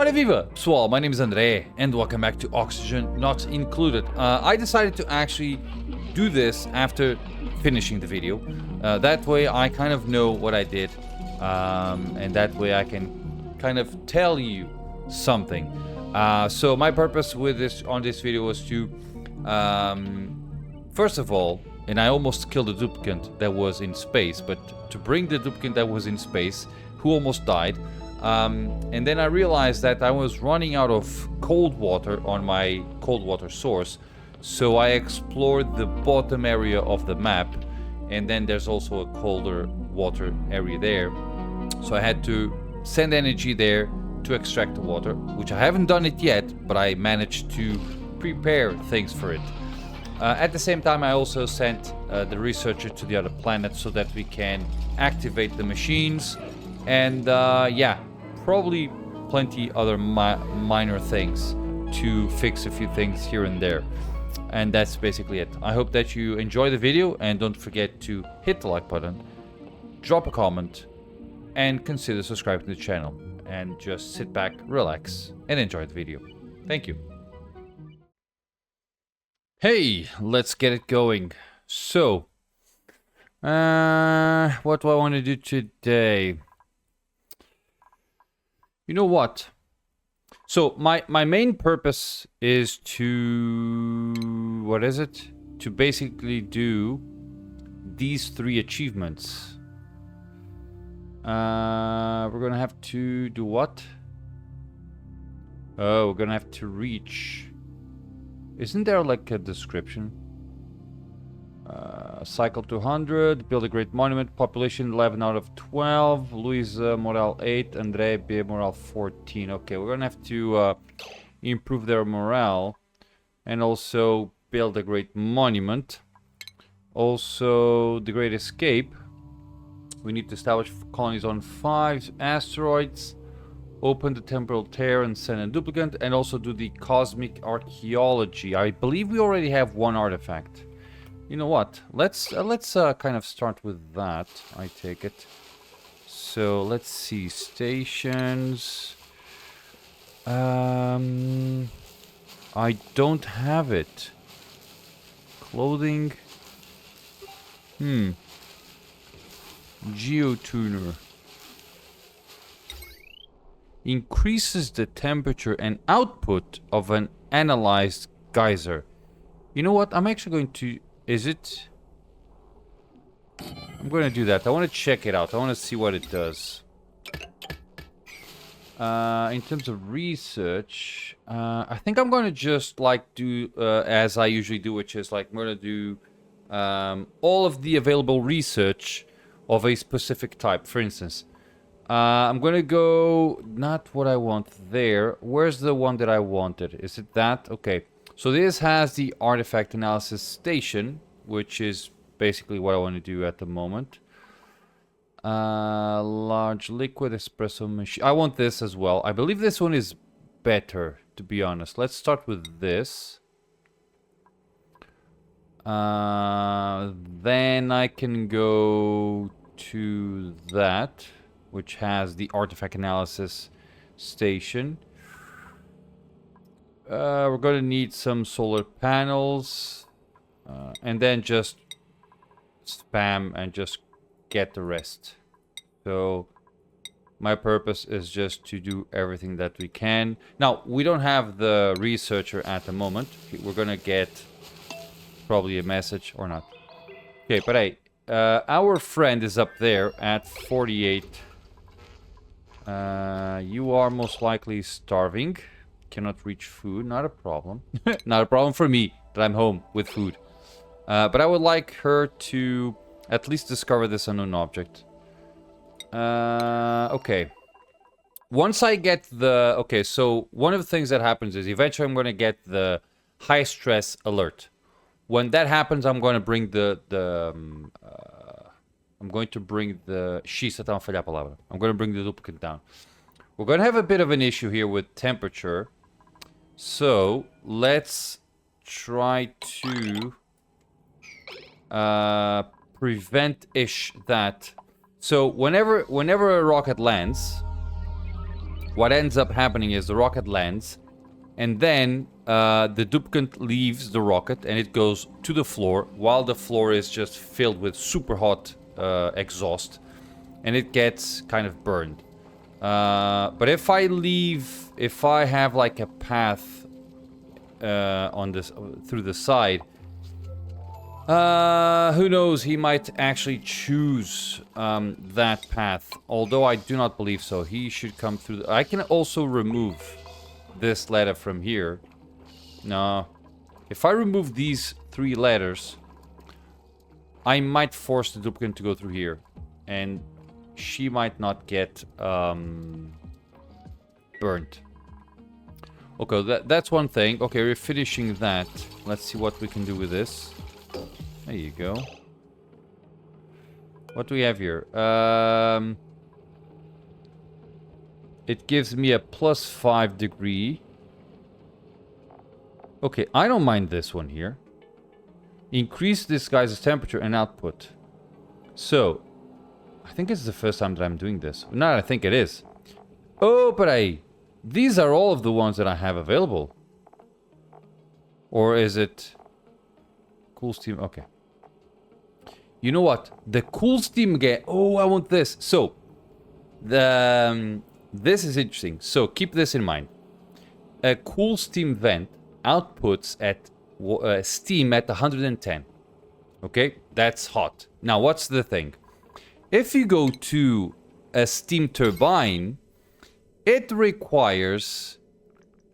Ora viva, pessoal, my name is André and welcome back to Oxygen Not Included. I decided to actually do this after finishing the video. That way I kind of know what I did, and that way I can kind of tell you something. So my purpose with this video was to, first of all, and I almost killed the duplicant that was in space, but to bring the duplicant that was in space, who almost died, and then I realized that I was running out of cold water on my cold water source, so I explored the bottom area of the map, and then there's also a colder water area there, so I had to send energy there to extract the water, which I haven't done it yet, but I managed to prepare things for it. At the same time, I also sent the researcher to the other planet so that we can activate the machines, and yeah, probably plenty other minor things to fix a few things here and there. And that's basically it. I hope that you enjoy the video, and don't forget to hit the like button, drop a comment, and consider subscribing to the channel. And just sit back, relax, and enjoy the video. Thank you. Hey, let's get it going. So, what do I want to do today? You know what? So my main purpose is to, what is it? To basically do these 3 achievements. We're gonna have to do what? Oh, we're gonna have to reach. Isn't there like a description? Cycle 200, build a great monument, population 11 out of 12, Luisa morale 8, Andre B morale 14. Okay, we're gonna have to improve their morale and also build a great monument. Also, the Great Escape. We need to establish colonies on 5 asteroids, open the temporal tear and send a duplicant, and also do the cosmic archaeology. I believe we already have 1 artifact. You know what? Let's kind of start with that. I take it. So let's see, stations. I don't have it. Clothing. Geotuner. Increases the temperature and output of an analyzed geyser. You know what? I'm actually going to... Is it? I'm going to do that. I want to check it out. I want to see what it does. In terms of research, I think I'm going to just like do as I usually do, which is like I'm going to do all of the available research of a specific type. For instance, I'm going to go not what I want there. Where's the one that I wanted? Is it that? Okay. So this has the artifact analysis station, which is basically what I want to do at the moment. Large liquid espresso machine. I want this as well. I believe this one is better, to be honest. Let's start with this. Then I can go to that, which has the artifact analysis station. We're going to need some solar panels, and then just spam and just get the rest. So my purpose is just to do everything that we can. Now, we don't have the researcher at the moment. We're going to get probably a message or not. Okay, but hey, our friend is up there at 48. You are most likely starving. Cannot reach food, not a problem. Not a problem for me that I'm home with food. But I would like her to at least discover this unknown object. Okay. Once I get the... Okay, so one of the things that happens is eventually I'm going to get the high stress alert. When that happens, I'm going to bring I'm going to bring the... I'm going to bring the duplicate down. We're going to have a bit of an issue here with temperature. So, let's try to prevent-ish that. So, whenever a rocket lands, what ends up happening is the rocket lands, and then the duplicant leaves the rocket and it goes to the floor, while the floor is just filled with super hot exhaust, and it gets kind of burned. But if I have like a path on this through the side, who knows, he might actually choose that path, although I do not believe so. He should come through. I can also remove this ladder from here. No. If I remove these 3 ladders, I might force the duplicant to go through here. And she might not get burnt. Okay, that's one thing. Okay, we're finishing that. Let's see what we can do with this. There you go. What do we have here? It gives me a +5 degree. Okay, I don't mind this one here. Increase this guy's temperature and output. So, I think it's the first time that I'm doing this. No, I think it is. Oh, but these are all of the ones that I have available. Or is it... Cool steam, okay. You know what? The cool steam get. Oh, I want this. So, this is interesting. So, keep this in mind. A cool steam vent outputs at steam at 110. Okay, that's hot. Now, what's the thing? If you go to a steam turbine, it requires...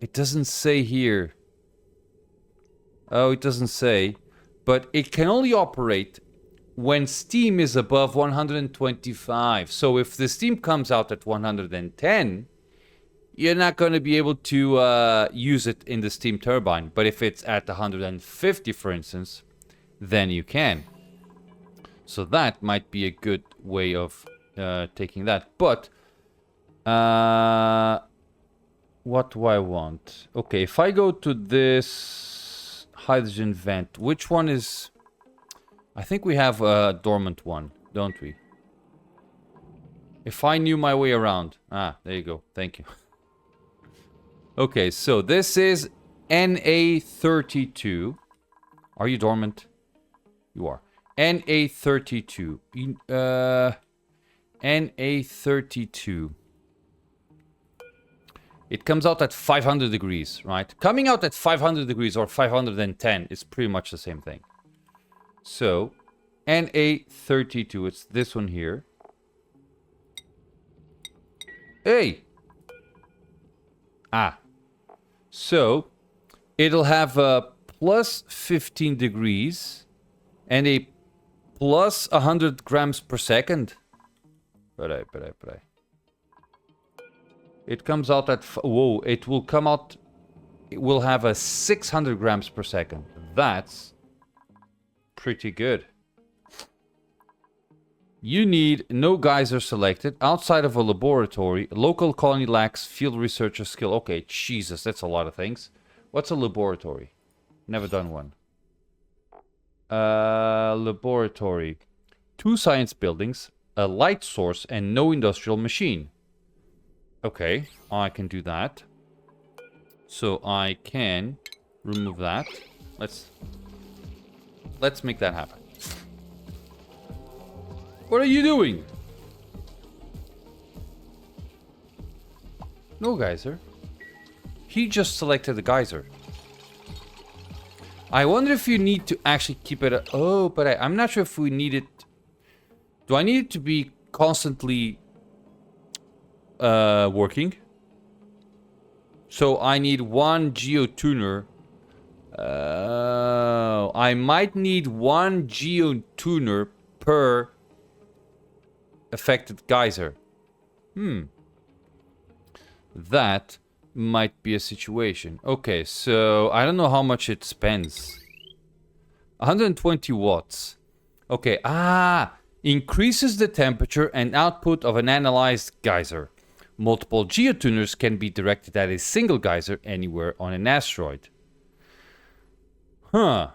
It doesn't say here. Oh, it doesn't say. But it can only operate when steam is above 125. So if the steam comes out at 110, you're not going to be able to use it in the steam turbine. But if it's at 150, for instance, then you can. So that might be a good way of taking that. But what do I want? Okay, if I go to this hydrogen vent, which one is... I think we have a dormant one, don't we? If I knew my way around. Ah, there you go. Thank you. Okay, so this is NA32. Are you dormant? You are. NA32. NA32. It comes out at 500 degrees, right? Coming out at 500 degrees or 510 is pretty much the same thing. So, NA32, it's this one here. Hey! Ah. So, it'll have a plus 15 degrees and a plus 100 grams per second. It comes out at... Whoa, it will come out... It will have a 600 grams per second. That's pretty good. You need no geyser selected. Outside of a laboratory. Local colony lacks field researcher skill. Okay, Jesus, that's a lot of things. What's a laboratory? Never done one. Laboratory. 2 science buildings, a light source, and no industrial machine. Okay, I can do that. So I can remove that. Let's make that happen. What are you doing? No geyser. He just selected the geyser. I wonder if you need to actually keep it... Oh, but I'm not sure if we need it... Do I need it to be constantly working? So I need 1 geotuner. I might need 1 geotuner per affected geyser. That might be a situation. Okay, so I don't know how much it spends. 120 watts. Okay, increases the temperature and output of an analyzed geyser. Multiple geotuners can be directed at a single geyser anywhere on an asteroid. Huh.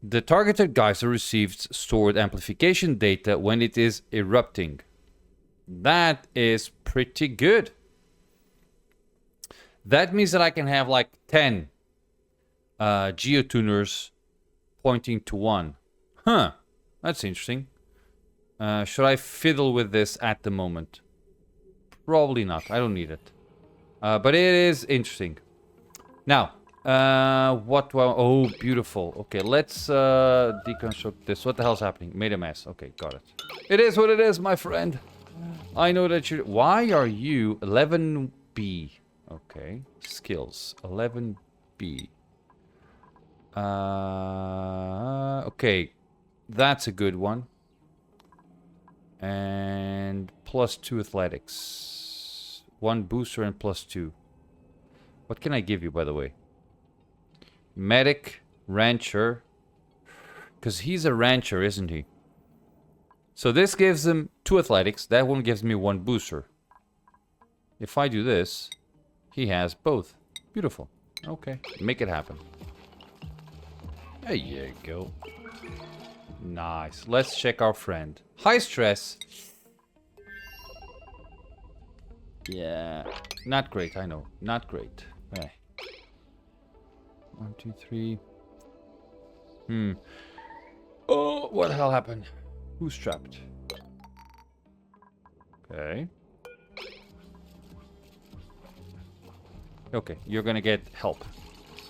The targeted geyser receives stored amplification data when it is erupting. That is pretty good. That means that I can have like 10 geotuners pointing to one. Huh. That's interesting. Should I fiddle with this at the moment? Probably not. I don't need it. But it is interesting. Now, what do I... Oh, beautiful. Okay, let's deconstruct this. What the hell's happening? Made a mess. Okay, got it. It is what it is, my friend. I know that you... Why are you 11B? Okay, skills. 11B. Okay, that's a good one. And +2 athletics. 1 booster and +2. What can I give you, by the way? Medic, rancher. Because he's a rancher, isn't he? So this gives him 2 athletics. That one gives me 1 booster. If I do this, he has both. Beautiful. Okay, make it happen. There you go. Nice. Let's check our friend. High stress. Yeah. Not great, I know. Not great. Okay. 1, 2, 3. Oh, what the hell happened? Who's trapped? Okay. Okay, you're gonna get help.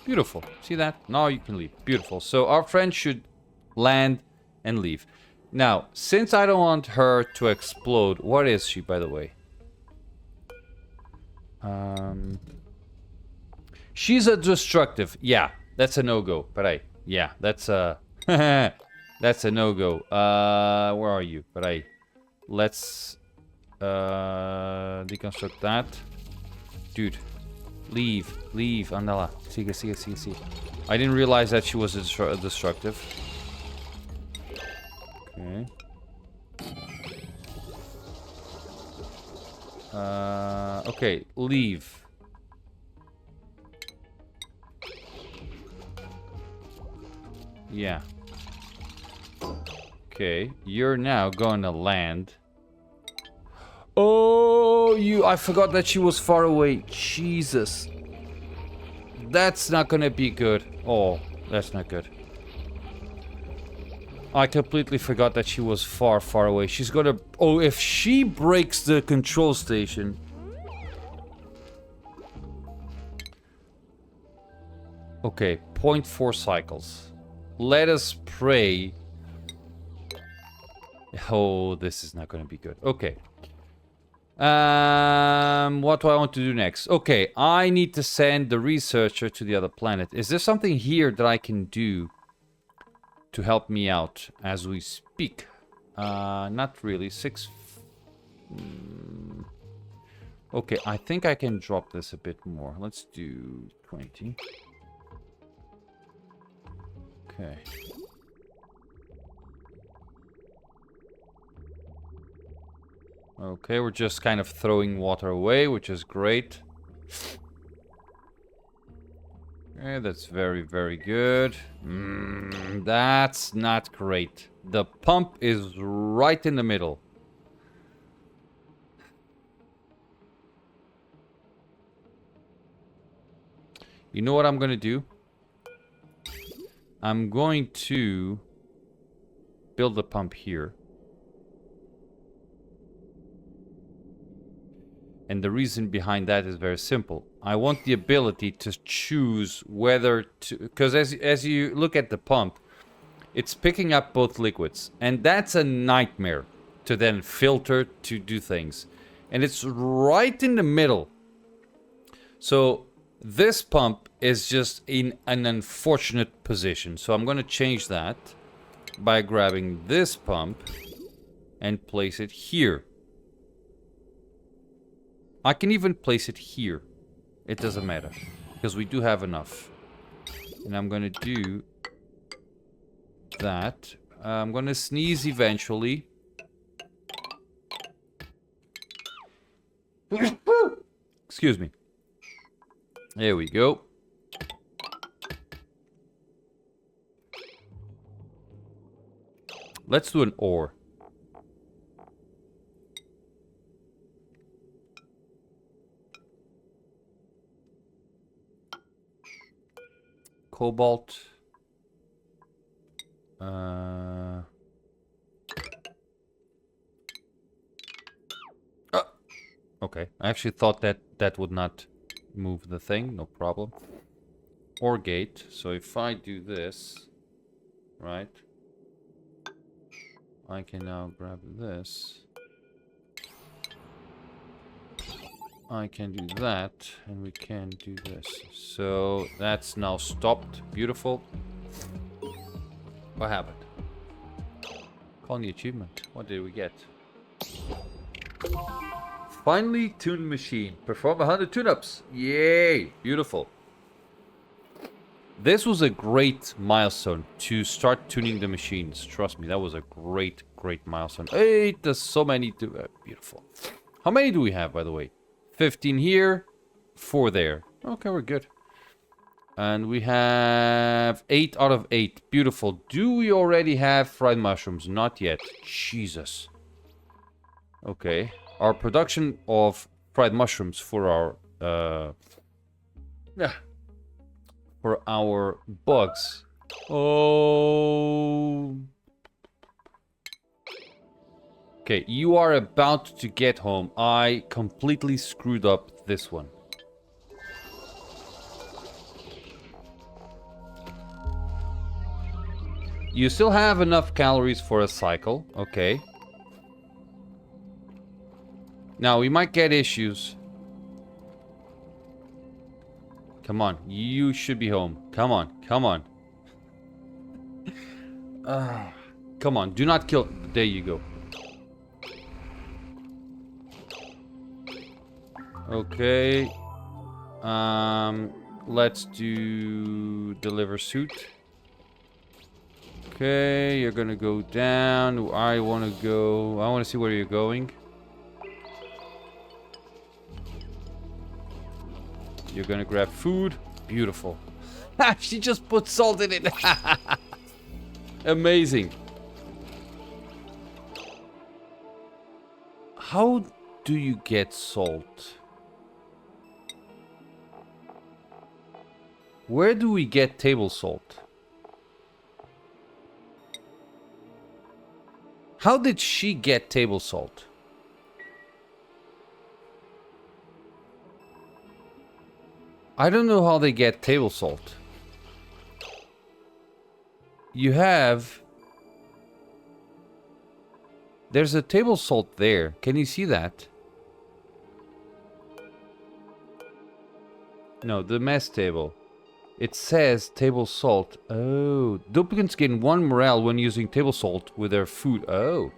Beautiful. See that? Now you can leave. Beautiful. So our friend should land and leave. Now, since I don't want her to explode, what is she, by the way? She's a destructive. Yeah, that's a no-go. But yeah, that's a that's a no-go. Where are you? But let's deconstruct that. Dude, leave, Andala. Sigue. I didn't realize that she was a destructive. Okay. Okay, leave. Yeah. Okay, you're now going to land. Oh, I forgot that she was far away. Jesus. That's not gonna be good. Oh, that's not good. I completely forgot that she was far away. She's gonna... Oh, if she breaks the control station... Okay, 0.4 cycles. Let us pray. Oh, this is not gonna be good. Okay. What do I want to do next? Okay, I need to send the researcher to the other planet. Is there something here that I can do to help me out as we speak? Not really. 6... Okay, I think I can drop this a bit more. Let's do 20. Okay. Okay, we're just kind of throwing water away, which is great. Okay, that's very good. That's not great. The pump is right in the middle. You know what I'm going to do? I'm going to build the pump here. And the reason behind that is very simple. I want the ability to choose whether to... Because as you look at the pump, it's picking up both liquids. And that's a nightmare to then filter to do things. And it's right in the middle. So this pump is just in an unfortunate position. So I'm going to change that by grabbing this pump and place it here. I can even place it here. It doesn't matter. Because we do have enough. And I'm going to do that. I'm going to sneeze eventually. Excuse me. There we go. Let's do an ore. cobalt. Okay, I actually thought that that would not move the thing, no problem. Or gate, so if I do this, right, I can now grab this. I can do that, and we can do this. So that's now stopped. Beautiful. What happened? Colony achievement. What did we get? Finally tuned machine. Perform 100 tune-ups. Yay! Beautiful. This was a great milestone to start tuning the machines. Trust me, that was a great, great milestone. Hey, there's so many to... beautiful. How many do we have, by the way? 15 here, 4 there. Okay, we're good. And we have 8 out of 8. Beautiful. Do we already have fried mushrooms? Not yet. Jesus. Okay. Our production of fried mushrooms for our... for our bugs. Oh... Okay, you are about to get home. I completely screwed up this one. You still have enough calories for a cycle. Okay. Now, we might get issues. Come on, you should be home. Come on, come on. Come on, do not kill... There you go. Okay. Let's do deliver suit. Okay, you're gonna go down. I wanna go... I wanna see where you're going. You're gonna grab food. Beautiful. She just put salt in it. Amazing. How do you get salt? Where do we get table salt? How did she get table salt? I don't know how they get table salt. You have... There's a table salt there. Can you see that? No, the mess table. It says table salt. Oh, duplicants gain 1 morale when using table salt with their food. Oh.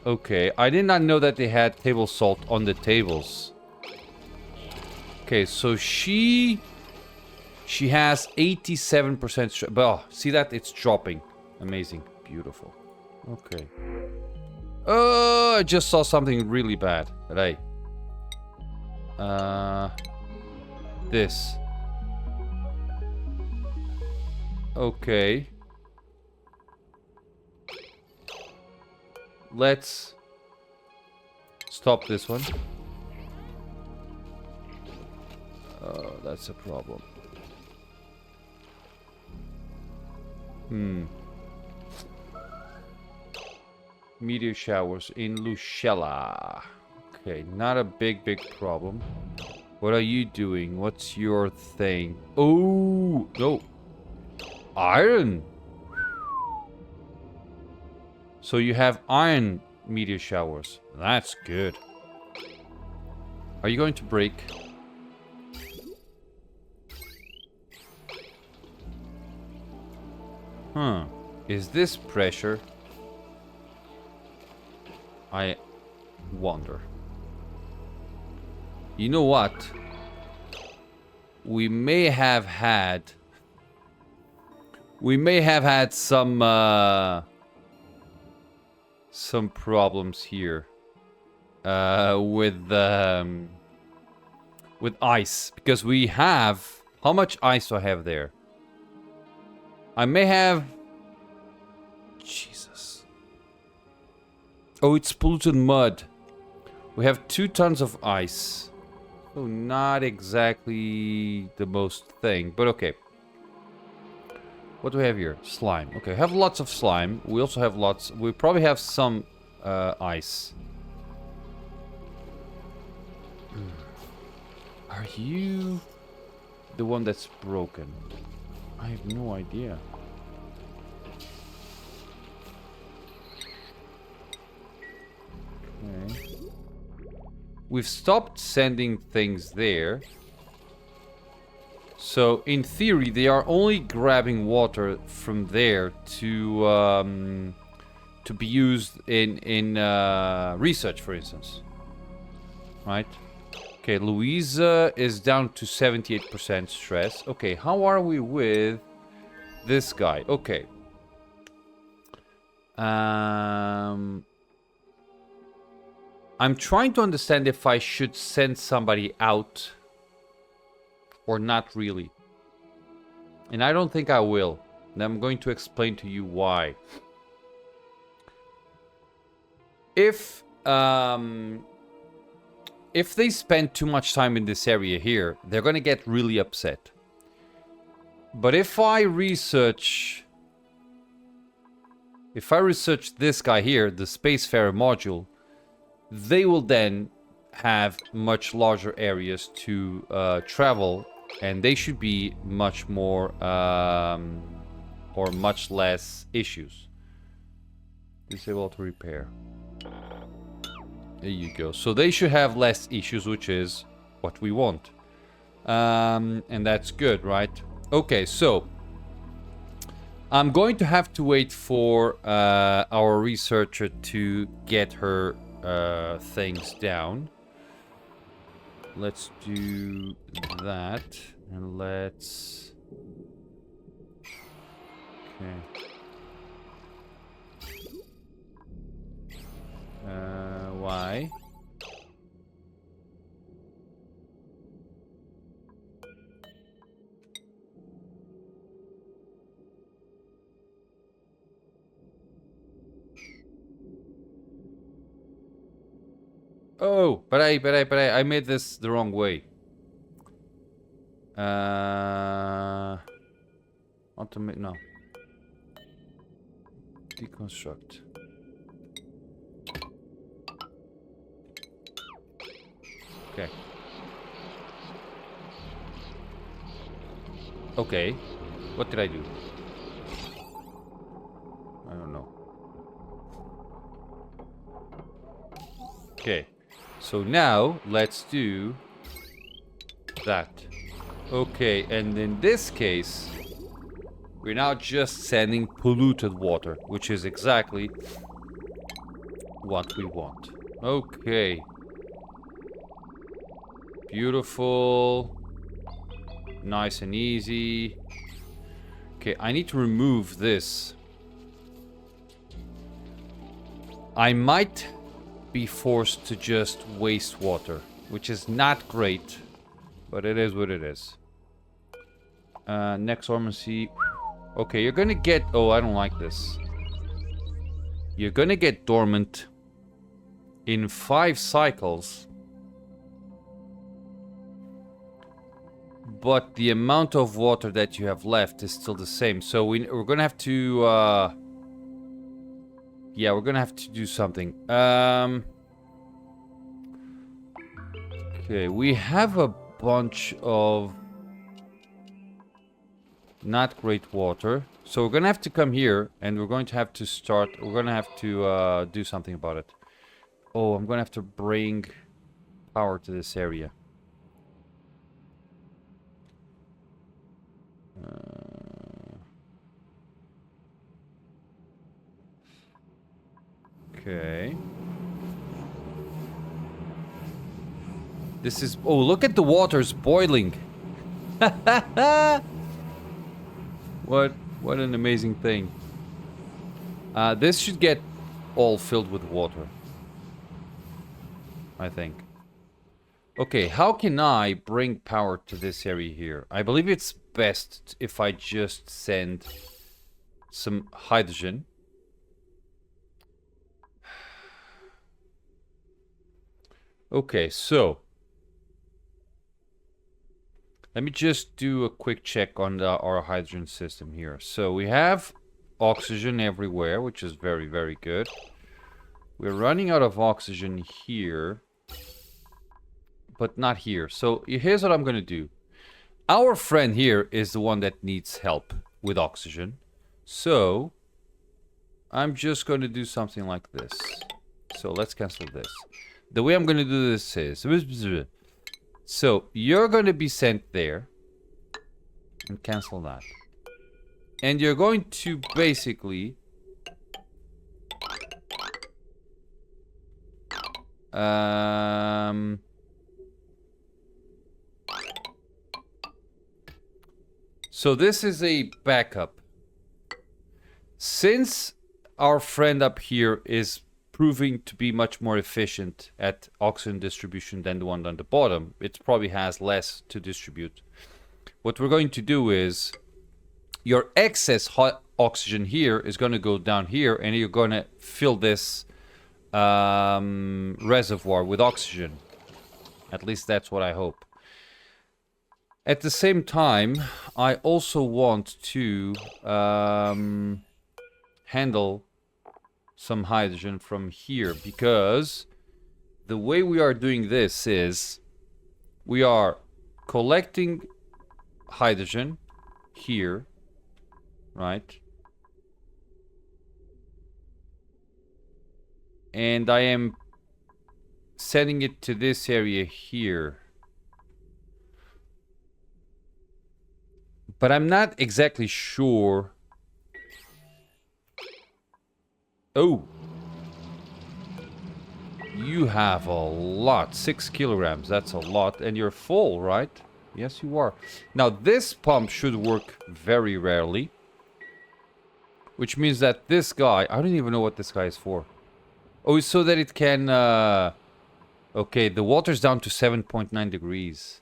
Okay, I did not know that they had table salt on the tables. Okay, so she has 87%. Oh, see that? It's dropping. Amazing. Beautiful. Okay. Oh, I just saw something really bad. Right. This. Okay. Let's stop this one. Oh, that's a problem. Meteor showers in Lucella. Okay, not a big problem. What are you doing? What's your thing? Oh, no. Iron. So you have iron meteor showers. That's good. Are you going to break? Huh. Is this pressure? I wonder. You know what? We may have had some problems here with ice, because we have... How much ice do I have there? I may have... Jesus. Oh, it's polluted mud. We have 2 tons of ice. Oh, not exactly the most thing, but okay. What do we have here? Slime. Okay, we have lots of slime. We also have lots... We probably have some ice. Are you the one that's broken? I have no idea. Okay. We've stopped sending things there. So, in theory, they are only grabbing water from there to be used in research, for instance. Right? Okay, Louisa is down to 78% stress. Okay, how are we with this guy? Okay. I'm trying to understand if I should send somebody out or not really. And I don't think I will. And I'm going to explain to you why. If they spend too much time in this area here, they're going to get really upset. But if I research this guy here, the Spacefarer module, they will then have much larger areas to travel, and they should be much more or much less issues. Disable to repair. There you go. So they should have less issues, which is what we want. And that's good, right? Okay, so I'm going to have to wait for our researcher to get her things down. Let's do that, and let's... Okay. Why? Oh, but I made this the wrong way. Automate, no. Deconstruct. Okay. Okay. What did I do? I don't know. Okay. So now, let's do that. Okay, and in this case, we're now just sending polluted water, which is exactly what we want. Okay. Beautiful. Nice and easy. Okay, I need to remove this. I might be forced to just waste water, which is not great, but it is what it is. Next dormancy. Okay, you're gonna get... Oh, I don't like this. You're gonna get dormant in 5 cycles. But the amount of water that you have left is still the same. So we're gonna have to... Yeah, we're gonna have to do something. Okay, we have a bunch of not great water. So we're gonna have to come here, and we're going to have to start... We're gonna have to do something about it. Oh, I'm gonna have to bring power to this area. Okay. This is... Oh, look at the water's boiling. What an amazing thing. This should get all filled with water, I think. Okay, how can I bring power to this area here? I believe it's best if I just send some hydrogen. Okay, so Let me just do a quick check on our hydrogen system here. So we have oxygen everywhere, which is very, very good. We're running out of oxygen here, but not here. So here's what I'm going to do. Our friend here is the one that needs help with oxygen. So I'm just going to do something like this. So let's cancel this. The way I'm going to do this is... So you're going to be sent there. And cancel that. And you're going to basically... So this is a backup. Since our friend up here is proving to be much more efficient at oxygen distribution than the one on the bottom, it probably has less to distribute. What we're going to do is your excess hot oxygen here is going to go down here, and you're going to fill this reservoir with oxygen. At least that's what I hope. At the same time, I also want to handle some hydrogen from here, because the way we are doing this is we are collecting hydrogen here, right? And I am sending it to this area here. But I'm not exactly sure. Oh. You have a lot. 6 kilograms. That's a lot. And you're full, right? Yes, you are. Now, this pump should work very rarely. Which means that this guy... I don't even know what this guy is for. Oh, so that it can... Okay, the water's down to 7.9 degrees.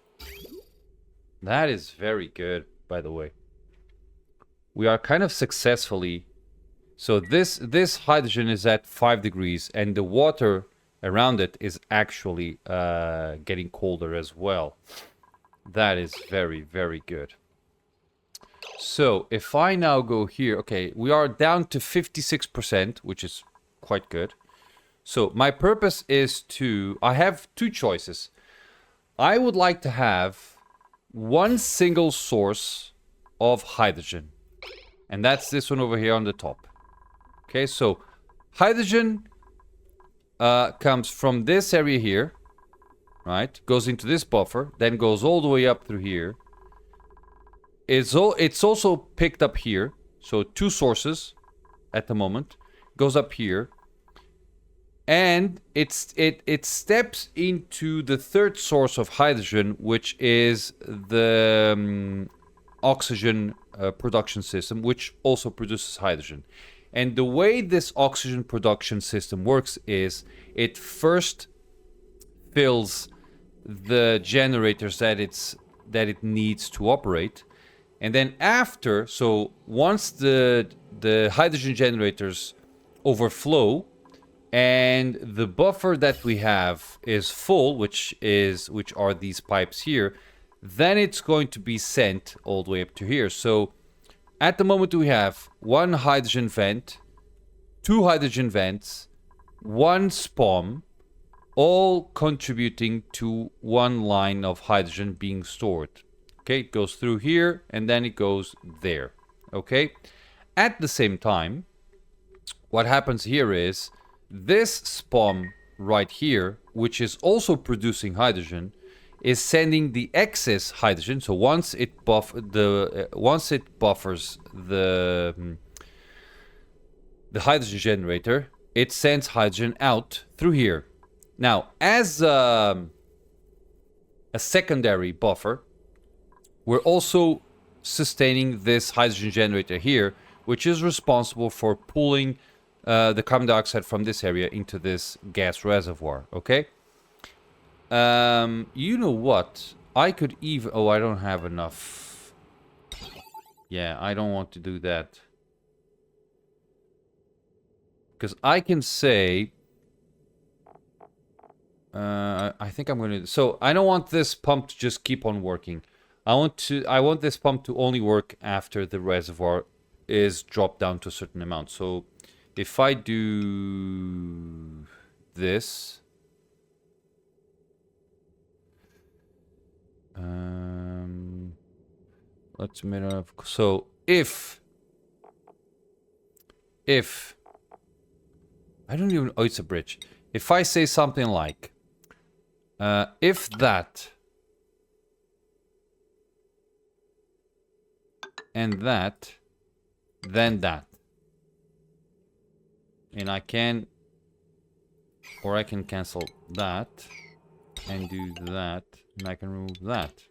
That is very good, by the way. We are kind of successfully... So this hydrogen is at 5 degrees, and the water around it is actually getting colder as well. That is very, very good. So, if I now go here... Okay, we are down to 56%, which is quite good. So, my purpose is to... I have two choices. I would like to have one single source of hydrogen. And that's this one over here on the top. Okay, so hydrogen comes from this area here. Right? Goes into this buffer. Then goes all the way up through here. It's also picked up here. So two sources at the moment. Goes up here. And it steps into the third source of hydrogen, which is the oxygen production system, which also produces hydrogen. And the way this oxygen production system works is it first fills the generators that it needs to operate, and then after, so once the hydrogen generators overflow and the buffer that we have is full, which are these pipes here, then it's going to be sent all the way up to here. So at the moment we have one hydrogen vent, two hydrogen vents, one SPOM, all contributing to one line of hydrogen being stored. Okay, it goes through here and then it goes there. Okay, at the same time, what happens here is this SPOM right here, which is also producing hydrogen, is sending the excess hydrogen. So once it buffers the hydrogen generator, it sends hydrogen out through here. Now, as a secondary buffer, we're also sustaining this hydrogen generator here, which is responsible for pulling the carbon dioxide from this area into this gas reservoir. Okay. You know what? I could even... Oh, I don't have enough. Yeah, I don't want to do that. Because I can say... I think I'm going to... So, I don't want this pump to just keep on working. I want this pump to only work after the reservoir is dropped down to a certain amount. So if I do this, let's make it. So if I don't even. Oh, it's a bridge. If I say something like, if that and that, then that, and I can, or I can cancel that and do that, and I can remove that.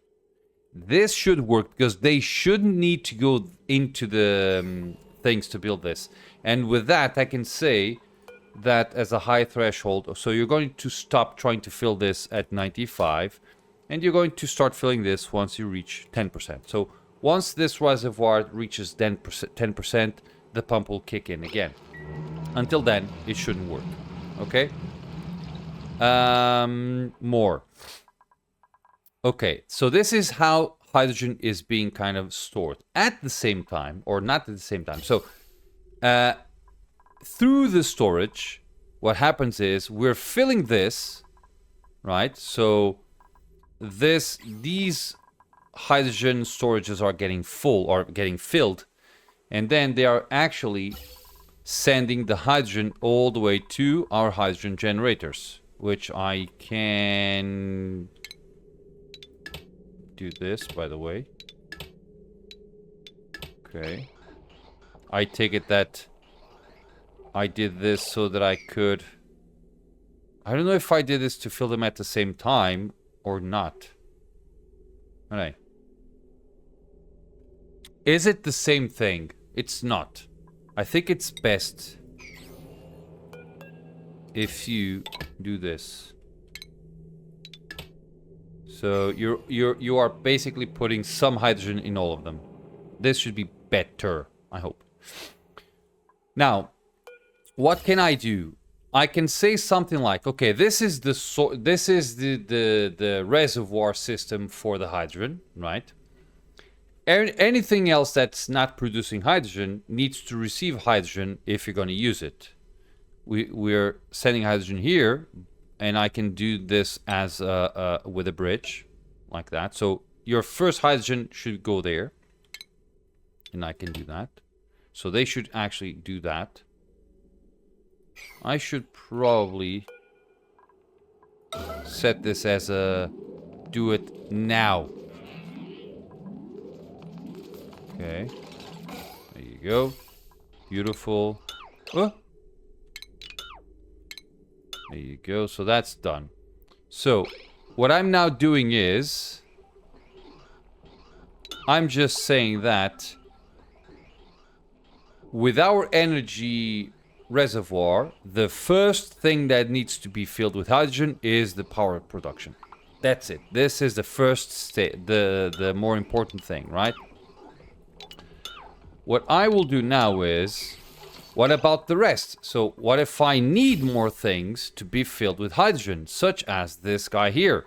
This should work because they shouldn't need to go into the things to build this. And with that, I can say that as a high threshold. So you're going to stop trying to fill this at 95, and you're going to start filling this once you reach 10%. So once this reservoir reaches 10%, the pump will kick in again. Until then, it shouldn't work. Okay? More. Okay, so this is how hydrogen is being kind of stored at the same time, or not at the same time. So through the storage, what happens is we're filling this, right? So these hydrogen storages are getting full or getting filled, and then they are actually sending the hydrogen all the way to our hydrogen generators, which I can do this, by the way. Okay. I take it that I did this so that I could... I don't know if I did this to fill them at the same time or not. Alright. Is it the same thing? It's not. I think it's best if you do this. So you are basically putting some hydrogen in all of them. This should be better, I hope. Now, what can I do? I can say something like, okay, this is the reservoir system for the hydrogen, right? Anything else that's not producing hydrogen needs to receive hydrogen if you're going to use it. We're sending hydrogen here, and I can do this as with a bridge, like that. So your first hydrogen should go there, and I can do that. So they should actually do that. I should probably set this as a do it now. Okay. There you go. Beautiful. Oh. There you go. So that's done. So what I'm now doing is I'm just saying that with our energy reservoir, the first thing that needs to be filled with hydrogen is the power production. That's it. This is the first state, the more important thing, right? What I will do now is, what about the rest? So what if I need more things to be filled with hydrogen, such as this guy here?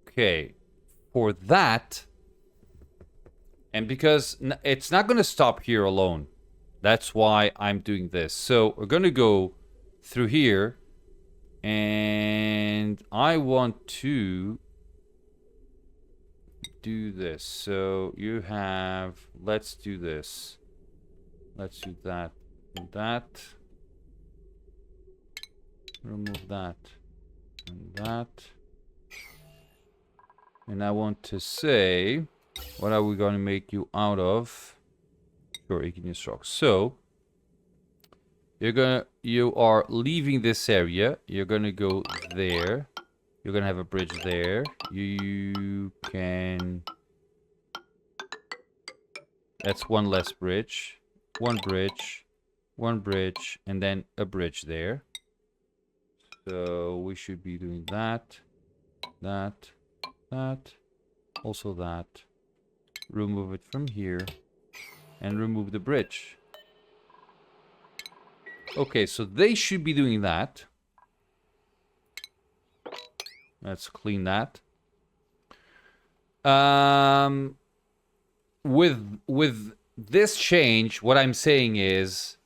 Okay, for that, and because it's not going to stop here alone, that's why I'm doing this. So we're going to go through here, and I want to do this. So you have, let's do this. Let's do that and that. Remove that and that. And I want to say, what are we going to make you out of? Sure, igneous rock. So you are leaving this area. You're gonna go there. You're gonna have a bridge there. You can. That's one less bridge. One bridge, and then a bridge there. So we should be doing that, that, that, also that. Remove it from here, and remove the bridge. Okay, so they should be doing that. Let's clean that. With this change, what I'm saying is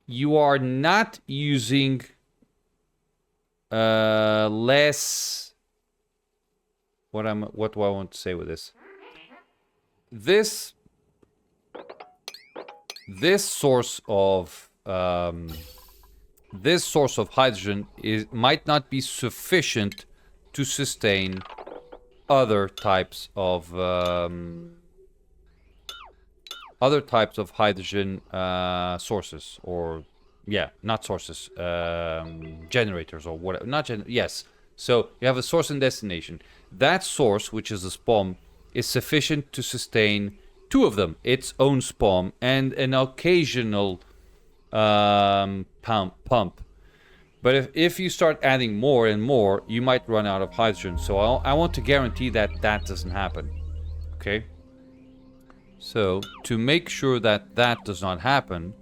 you are not using less. What do I want to say with this? This source of hydrogen might not be sufficient to sustain other types of hydrogen sources, or not sources, generators or whatever. Yes. So you have a source and destination. That source, which is a spawn, is sufficient to sustain two of them, its own spawn and an occasional pump. But if you start adding more and more, you might run out of hydrogen. So I want to guarantee that doesn't happen. Okay? So to make sure that does not happen,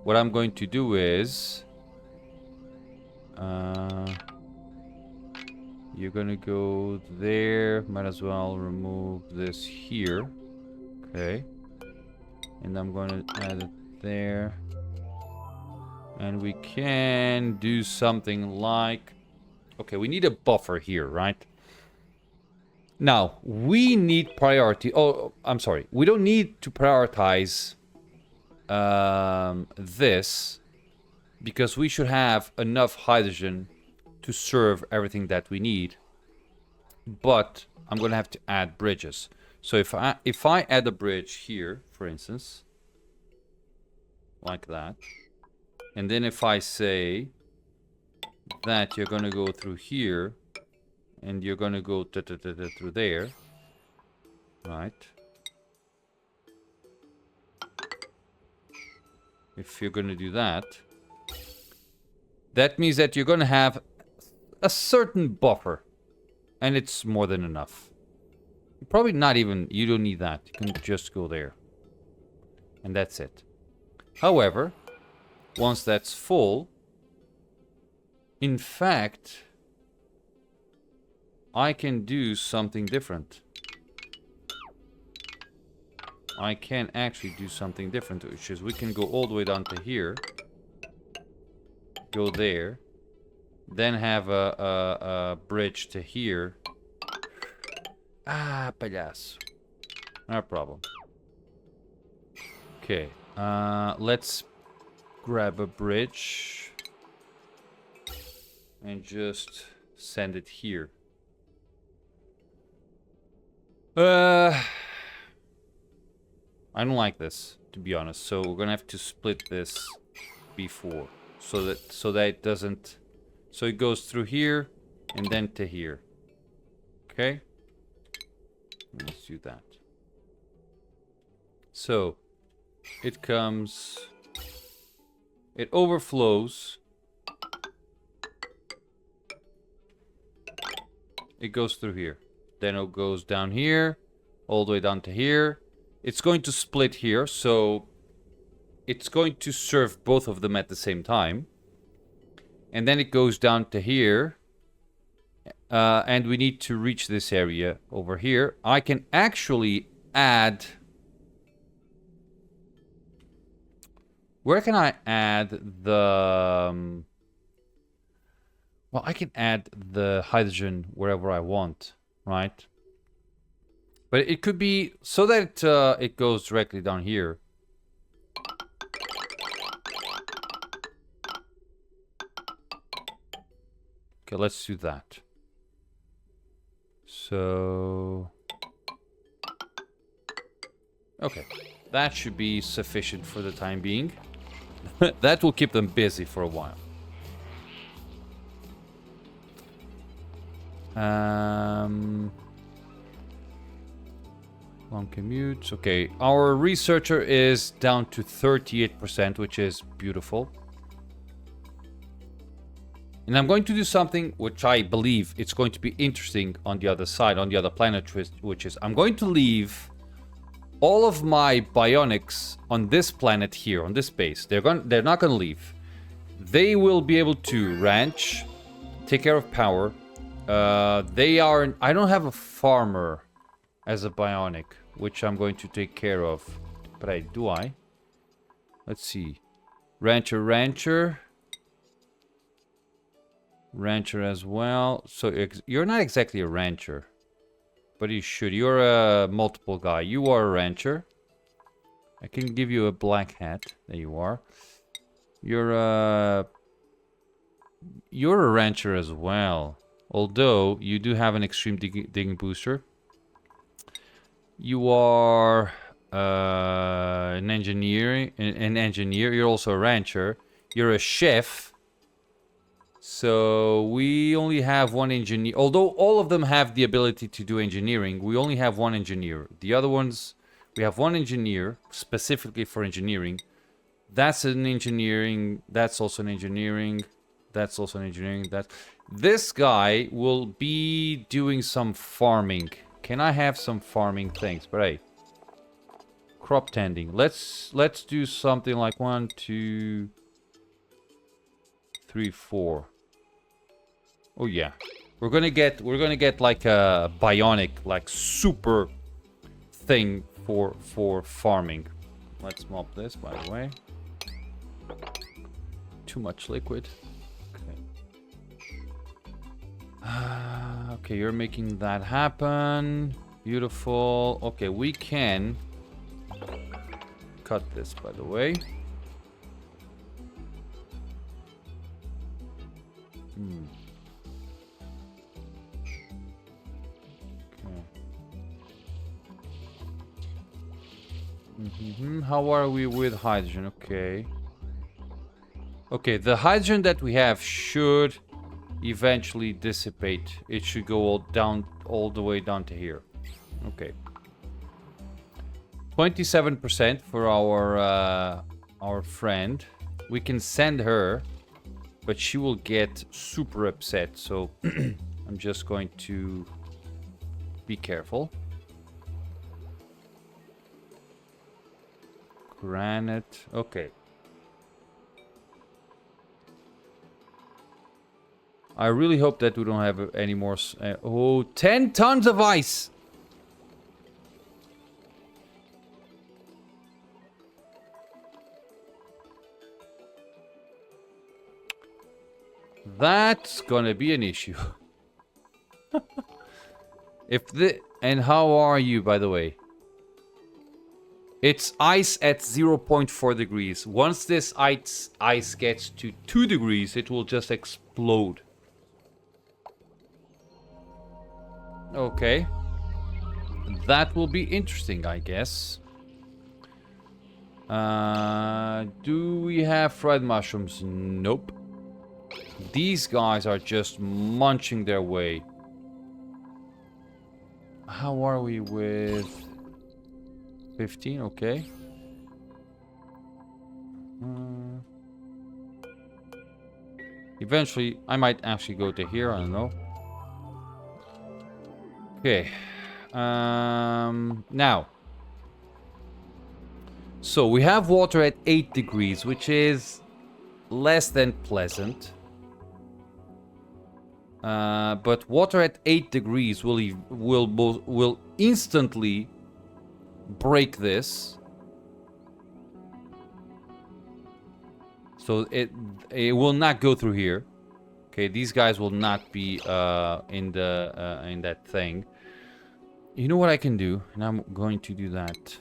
what I'm going to do is... you're gonna go there. Might as well remove this here. Okay. And I'm gonna add it there. And we can do something like... Okay, we need a buffer here, right? Now, we need priority... Oh, I'm sorry. We don't need to prioritize this, because we should have enough hydrogen to serve everything that we need. But I'm going to have to add bridges. So if I add a bridge here, for instance, like that, and then if I say that you're going to go through here, and you're going to go through there, right? If you're going to do that, that means that you're going to have a certain buffer, and it's more than enough. Probably not even, you don't need that. You can just go there. And that's it. However, once that's full, in fact, I can do something different. I can actually do something different, which is we can go all the way down to here, go there, then have a bridge to here. Ah, palhaço. No problem. Okay, let's grab a bridge and just send it here. I don't like this, to be honest. So we're gonna have to split this before, so that it doesn't. So it goes through here and then to here. Okay. Let's do that. So it comes. It overflows. It goes through here. Then it goes down here, all the way down to here. It's going to split here, so it's going to serve both of them at the same time. And then it goes down to here. And we need to reach this area over here. I can actually add... Where can I add the... Well, I can add the hydrogen wherever I want, right? But it could be so that it goes directly down here. Okay, let's do that. So... Okay, that should be sufficient for the time being. That will keep them busy for a while. Long commutes. Okay, our researcher is down to 38%, which is beautiful. And I'm going to do something which I believe it's going to be interesting on the other side, on the other planet, which is I'm going to leave all of my bionics on this planet here, on this base. They're not going to leave. They will be able to ranch, Take care of power. They are... I don't have a farmer as a bionic, which I'm going to take care of. But do I? Let's see. Rancher. Rancher as well. So you're not exactly a rancher. But you should. You're a multiple guy. You are a rancher. I can give you a black hat. There you are. You're a rancher as well. Although you do have an extreme digging booster. You are an engineer. You're also a rancher. You're a chef. So we only have one engineer. Although all of them have the ability to do engineering, we only have one engineer. The other ones, we have one engineer specifically for engineering. That's an engineering. That's also an engineering. That's also an engineering. This guy will be doing some farming. Can I have some farming things? But hey, crop tending. Let's do something like 1, 2, 3, 4. Oh yeah, we're gonna get like a bionic, like super thing for farming. Let's mop this, by the way. Too much liquid. Okay, you're making that happen. Beautiful. Okay, we can cut this, by the way. How are we with hydrogen? Okay. Okay, the hydrogen that we have should eventually dissipate. It should go all the way down to here. Okay. 27% for our friend. We can send her, but she will get super upset. So I'm just going to be careful. Granite. Okay. I really hope that we don't have any more... 10 tons of ice! That's gonna be an issue. And how are you, by the way? It's ice at 0.4 degrees. Once this ice gets to 2 degrees, it will just explode. Okay. That will be interesting, I guess. Do we have fried mushrooms? Nope. These guys are just munching their way. How are we with 15? Okay. Eventually, I might actually go to here. I don't know. Okay. Now. So we have water at 8 degrees, which is less than pleasant. But water at 8 degrees will instantly break this. So it will not go through here. Okay, these guys will not be in that thing. You know what I can do, and I'm going to do that.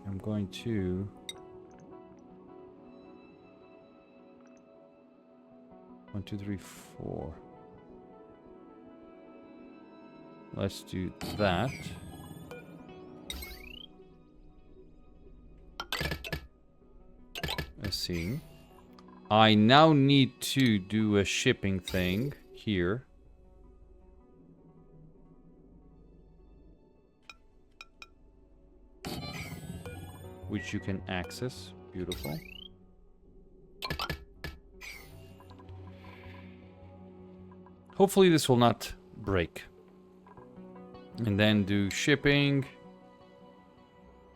I'm going to. One, two, three, four. Let's do that. Let's see. I now need to do a shipping thing here. Which you can access. Beautiful. Hopefully this will not break. And then do shipping.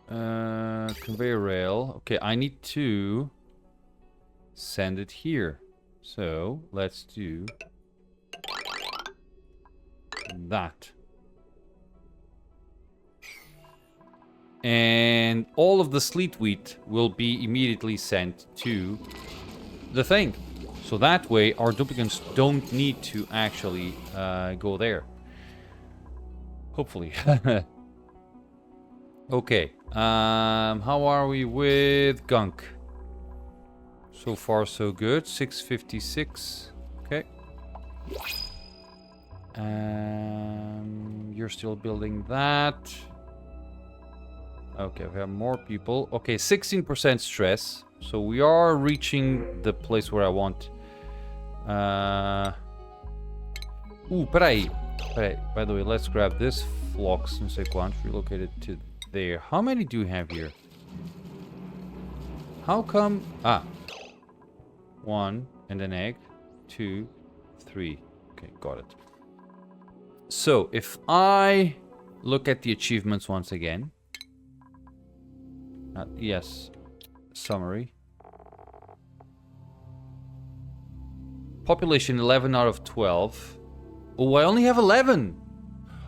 Conveyor rail. Okay, I need to send it here. So let's do that. And all of the sleet wheat will be immediately sent to the thing. So that way our duplicants don't need to actually go there. Hopefully. Okay. How are we with gunk? So far so good. 656. Okay. You're still building that. Okay, we have more people. Okay, 16% stress. So we are reaching the place where I want. Ooh, peraí. By the way, let's grab this flocks and sequence. Relocate it to there. How many do you have here? How come? Ah. 1 and an egg. 2, 3. Okay, got it. So, if I look at the achievements once again. Yes. Summary. Population 11 out of 12. Oh, I only have 11.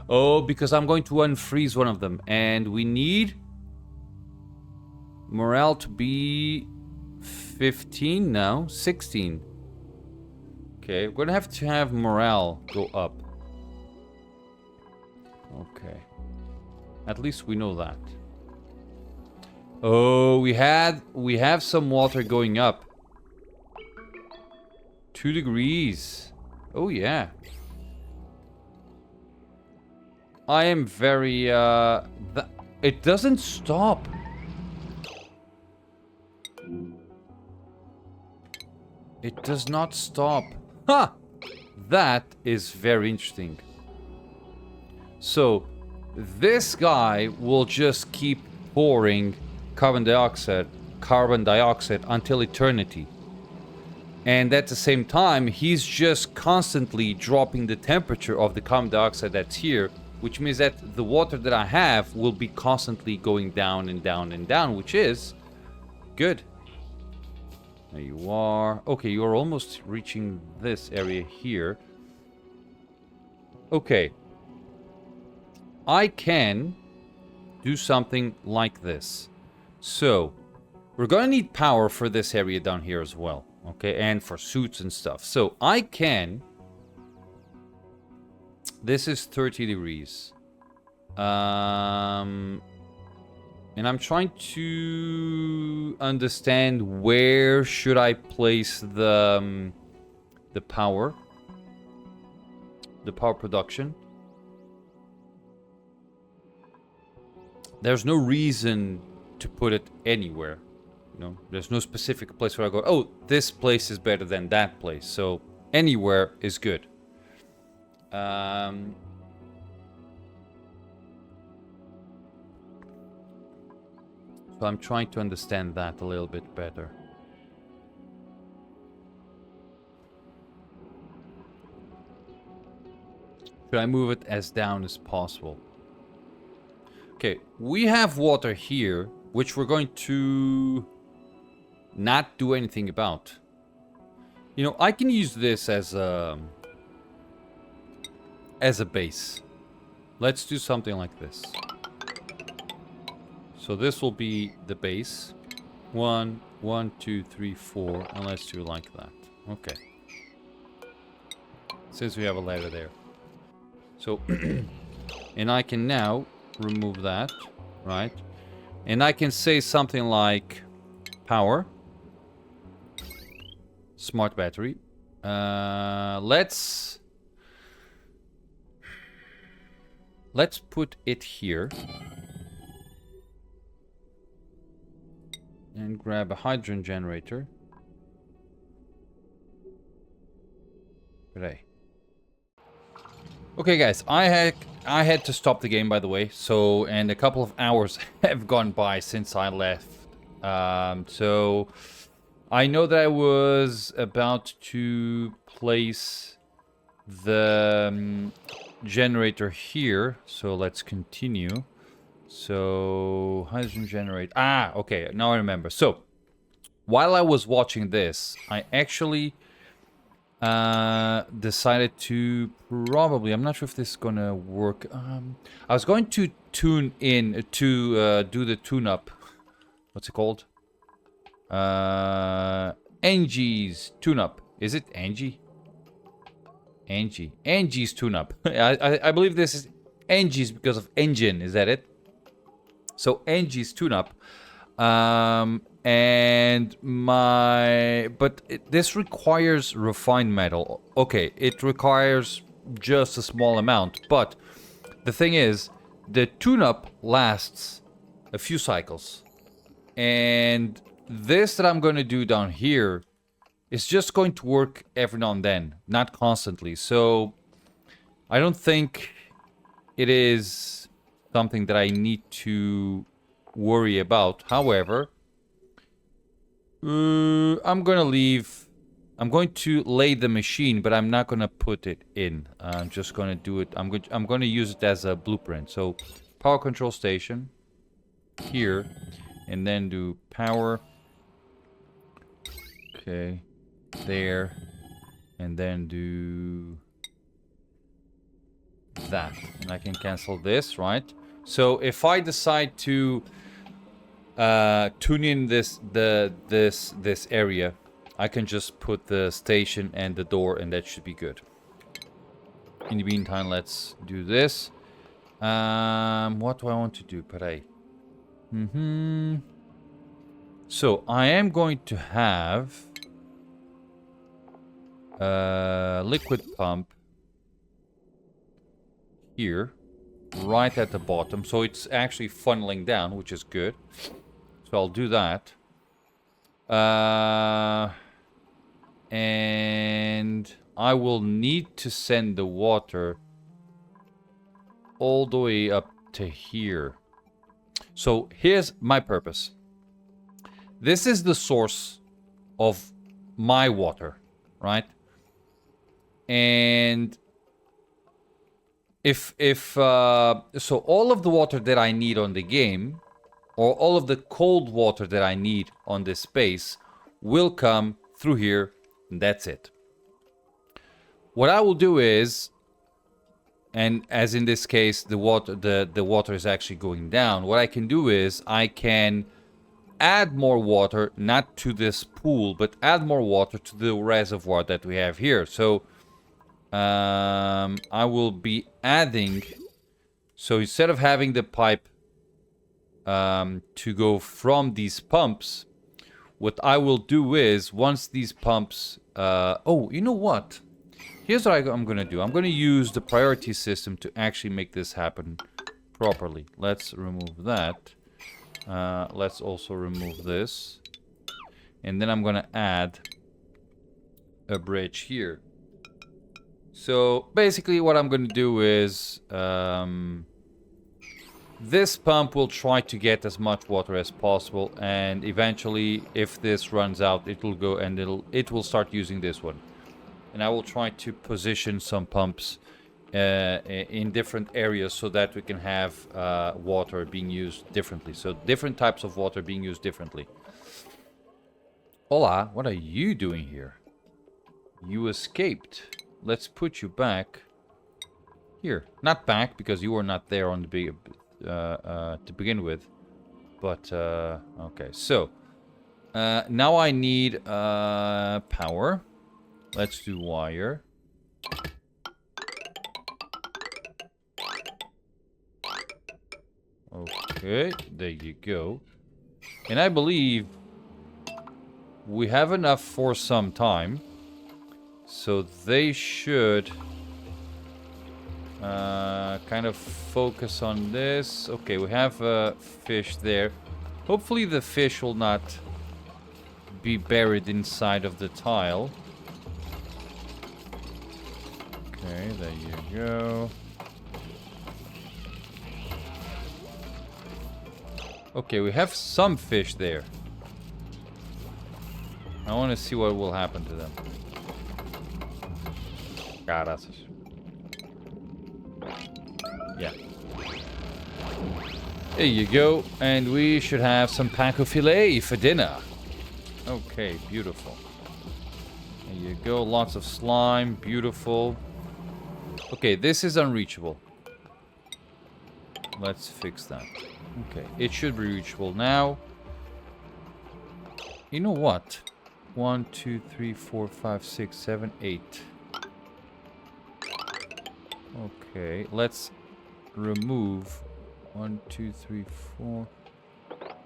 Oh, because I'm going to unfreeze one of them. And we need morale to be 15 now. 16. Okay, we're going to have morale go up. Okay. At least we know that. Oh, we have some water going up. 2 degrees. Oh, yeah. I am very, it doesn't stop. It does not stop. Ha! That is very interesting. So, this guy will just keep pouring carbon dioxide until eternity. And at the same time, he's just constantly dropping the temperature of the carbon dioxide that's here, which means that the water that I have will be constantly going down and down and down, which is good. There you are. Okay, you're almost reaching this area here. Okay. I can do something like this. So, we're going to need power for this area down here as well. Okay, and for suits and stuff. So, I can... This is 30 degrees. And I'm trying to understand where should I place the power production. There's no reason to put it anywhere. You know, there's no specific place where I go, oh, this place is better than that place. So anywhere is good. So I'm trying to understand that a little bit better. Should I move it as down as possible? Okay, we have water here, which we're going to not do anything about. You know, I can use this as a base. Let's do something like this. So this will be the base. 1, 1, 2, 3, 4, and let's do it like that. Okay. Since we have a ladder there. So, and I can now remove that, right? And I can say something like power. Smart battery. Let's put it here. And grab a hydrogen generator. Right. Okay, guys, I had to stop the game, by the way. So, and a couple of hours have gone by since I left. So, I know that I was about to place the generator here. So, let's continue. So, hydrogen generator. Ah, okay, now I remember. So, while I was watching this, I actually decided to probably, I'm not sure if this is gonna work. I was going to tune in to do the tune-up. What's it called? Angie's tune-up. Is it Angie? Angie's tune-up. I believe this is Angie's because of engine. Is that it? So Angie's tune-up. This requires refined metal. Okay, it requires just a small amount, but the thing is, the tune-up lasts a few cycles. And this that I'm going to do down here is just going to work every now and then, not constantly. So I don't think it is something that I need to worry about. However, I'm going to lay the machine, but I'm not going to put it in. I'm just going to do it. I'm going to use it as a blueprint. So power control station here, and then do power. Okay, there, and then do that, and I can cancel this, right? So if I decide to tune in this area, I can just put the station and the door, and that should be good. In the meantime, let's do this. What do I want to do? Peraí. So I am going to have a liquid pump here, right at the bottom, so it's actually funneling down, which is good. So I'll do that. And I will need to send the water all the way up to here. So here's my purpose. This is the source of my water, right? And so all of the water that I need on the game, or all of the cold water that I need on this space, will come through here, and that's it. What I will do is, and as in this case, the water is actually going down. What I can do is I can add more water, not to this pool, but add more water to the reservoir that we have here. So I will be adding. So instead of having the pipe to go from these pumps, what I will do is, once these pumps... oh, you know what? Here's what I'm going to do. I'm going to use the priority system to actually make this happen properly. Let's remove that. Let's also remove this. And then I'm going to add a bridge here. So basically what I'm going to do is... this pump will try to get as much water as possible, and eventually, if this runs out, it will go and it will start using this one. And I will try to position some pumps in different areas so that we can have water being used differently. So different types of water being used differently. Hola, what are you doing here? You escaped. Let's put you back here. Not back, because you were not there on the big... to begin with, but okay, so now I need power. Let's do wire. Okay, there you go. And I believe we have enough for some time, so they should kind of focus on this. Okay, we have a fish there. Hopefully the fish will not be buried inside of the tile. Okay, there you go. Okay, we have some fish there. I want to see what will happen to them. Caraças. Yeah. There you go. And we should have some panko filet for dinner. Okay, beautiful. There you go. Lots of slime. Beautiful. Okay, this is unreachable. Let's fix that. Okay, it should be reachable now. You know what? 1, 2, 3, 4, 5, 6, 7, 8. Okay, let's remove 1, 2, 3, 4.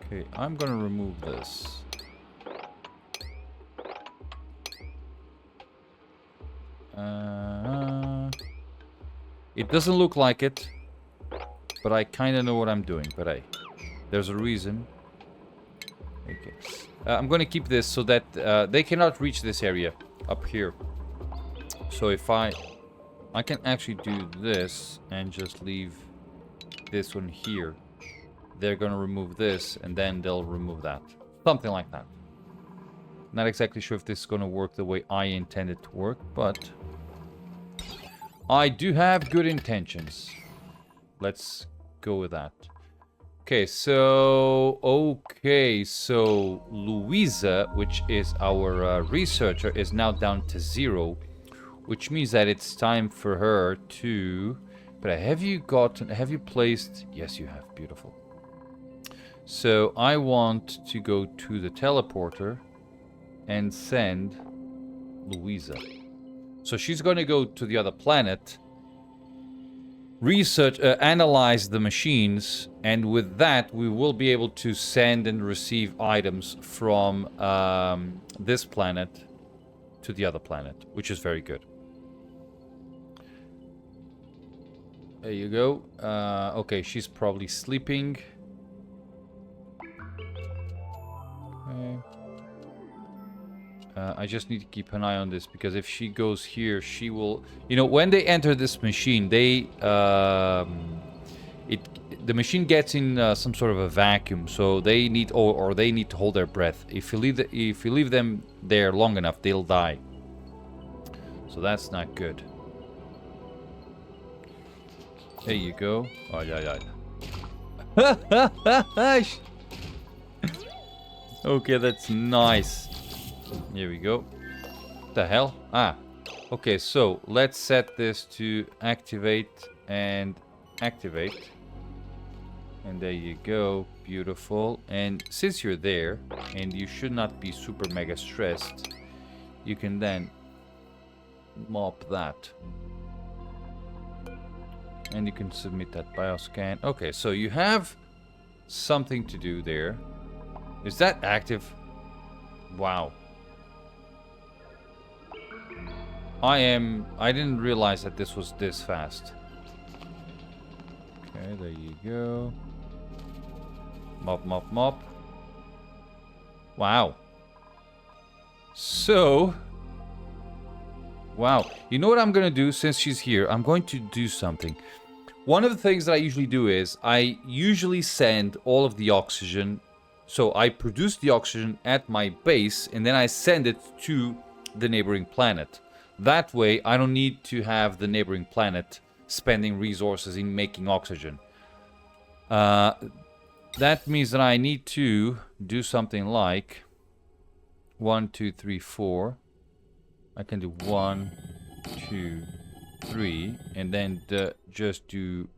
Okay, I'm gonna remove this. It doesn't look like it, but I kind of know what I'm doing. But hey, there's a reason. Okay, I'm gonna keep this so that they cannot reach this area up here. So if I can actually do this and just leave this one here. They're gonna remove this and then they'll remove that. Something like that. Not exactly sure if this is gonna work the way I intended to work, but I do have good intentions. Let's go with that. Okay, so Louisa, which is our researcher, is now down to 0, which means that it's time for her to. But have you placed? Yes, you have. Beautiful. So I want to go to the teleporter and send Louisa. So she's going to go to the other planet, research, analyze the machines, and with that we will be able to send and receive items from this planet to the other planet, which is very good. There you go. Okay, she's probably sleeping. Okay. I just need to keep an eye on this, because if she goes here, she will... You know, when they enter this machine, they... the machine gets in some sort of a vacuum, so they need... Or they need to hold their breath. If you leave them there long enough, they'll die. So that's not good. There you go. Oh, yeah. Okay, that's nice. Here we go. What the hell? Ah. Okay, so let's set this to activate and activate. And there you go. Beautiful. And since you're there, and you should not be super mega stressed, you can then mop that. And you can submit that bioscan. Okay, so you have something to do there. Is that active? Wow. I didn't realize that this was this fast. Okay, there you go. Mop, mop, mop. Wow. So... Wow. You know what I'm going to do since she's here? I'm going to do something. One of the things that I usually do is I usually send all of the oxygen. So I produce the oxygen at my base and then I send it to the neighboring planet. That way I don't need to have the neighboring planet spending resources in making oxygen. That means that I need to do something like 1, 2, 3, 4. I can do 1, 2, 3, and then just do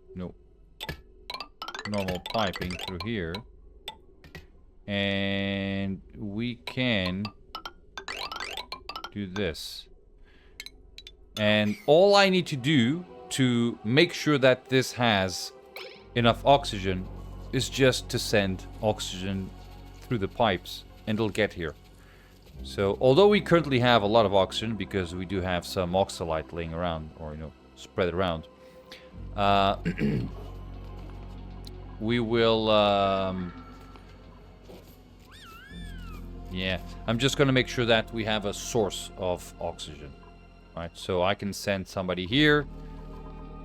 normal piping through here, and we can do this. And all I need to do to make sure that this has enough oxygen is just to send oxygen through the pipes, and it'll get here. So, although we currently have a lot of oxygen, because we do have some oxalite laying around, or, spread around, we will, yeah, I'm just going to make sure that we have a source of oxygen, right? So I can send somebody here,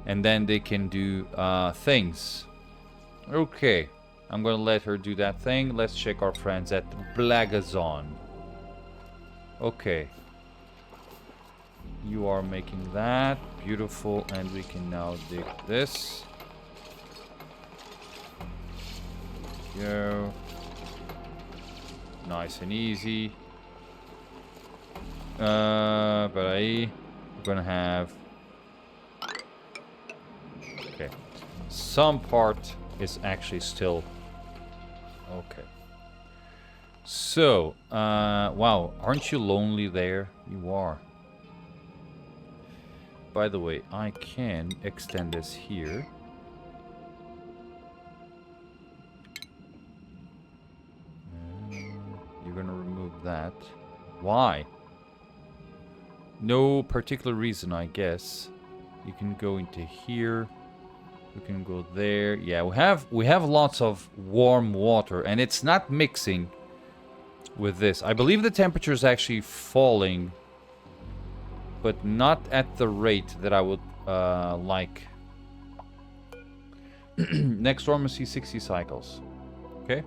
and then they can do things. Okay, I'm going to let her do that thing. Let's check our friends at Blagazon. Okay. You are making that. Beautiful. And we can now dig this. Go. Nice and easy. But we're gonna have... Okay. Some part is actually still... Okay. So, wow, aren't you lonely there? You are. By the way, I can extend this here. You're gonna remove that. Why? No particular reason, I guess. You can go into here. We can go there. Yeah, we have lots of warm water, and it's not mixing with this. I believe the temperature is actually falling, but not at the rate that I would like. Next storm, I see 60 cycles. Okay.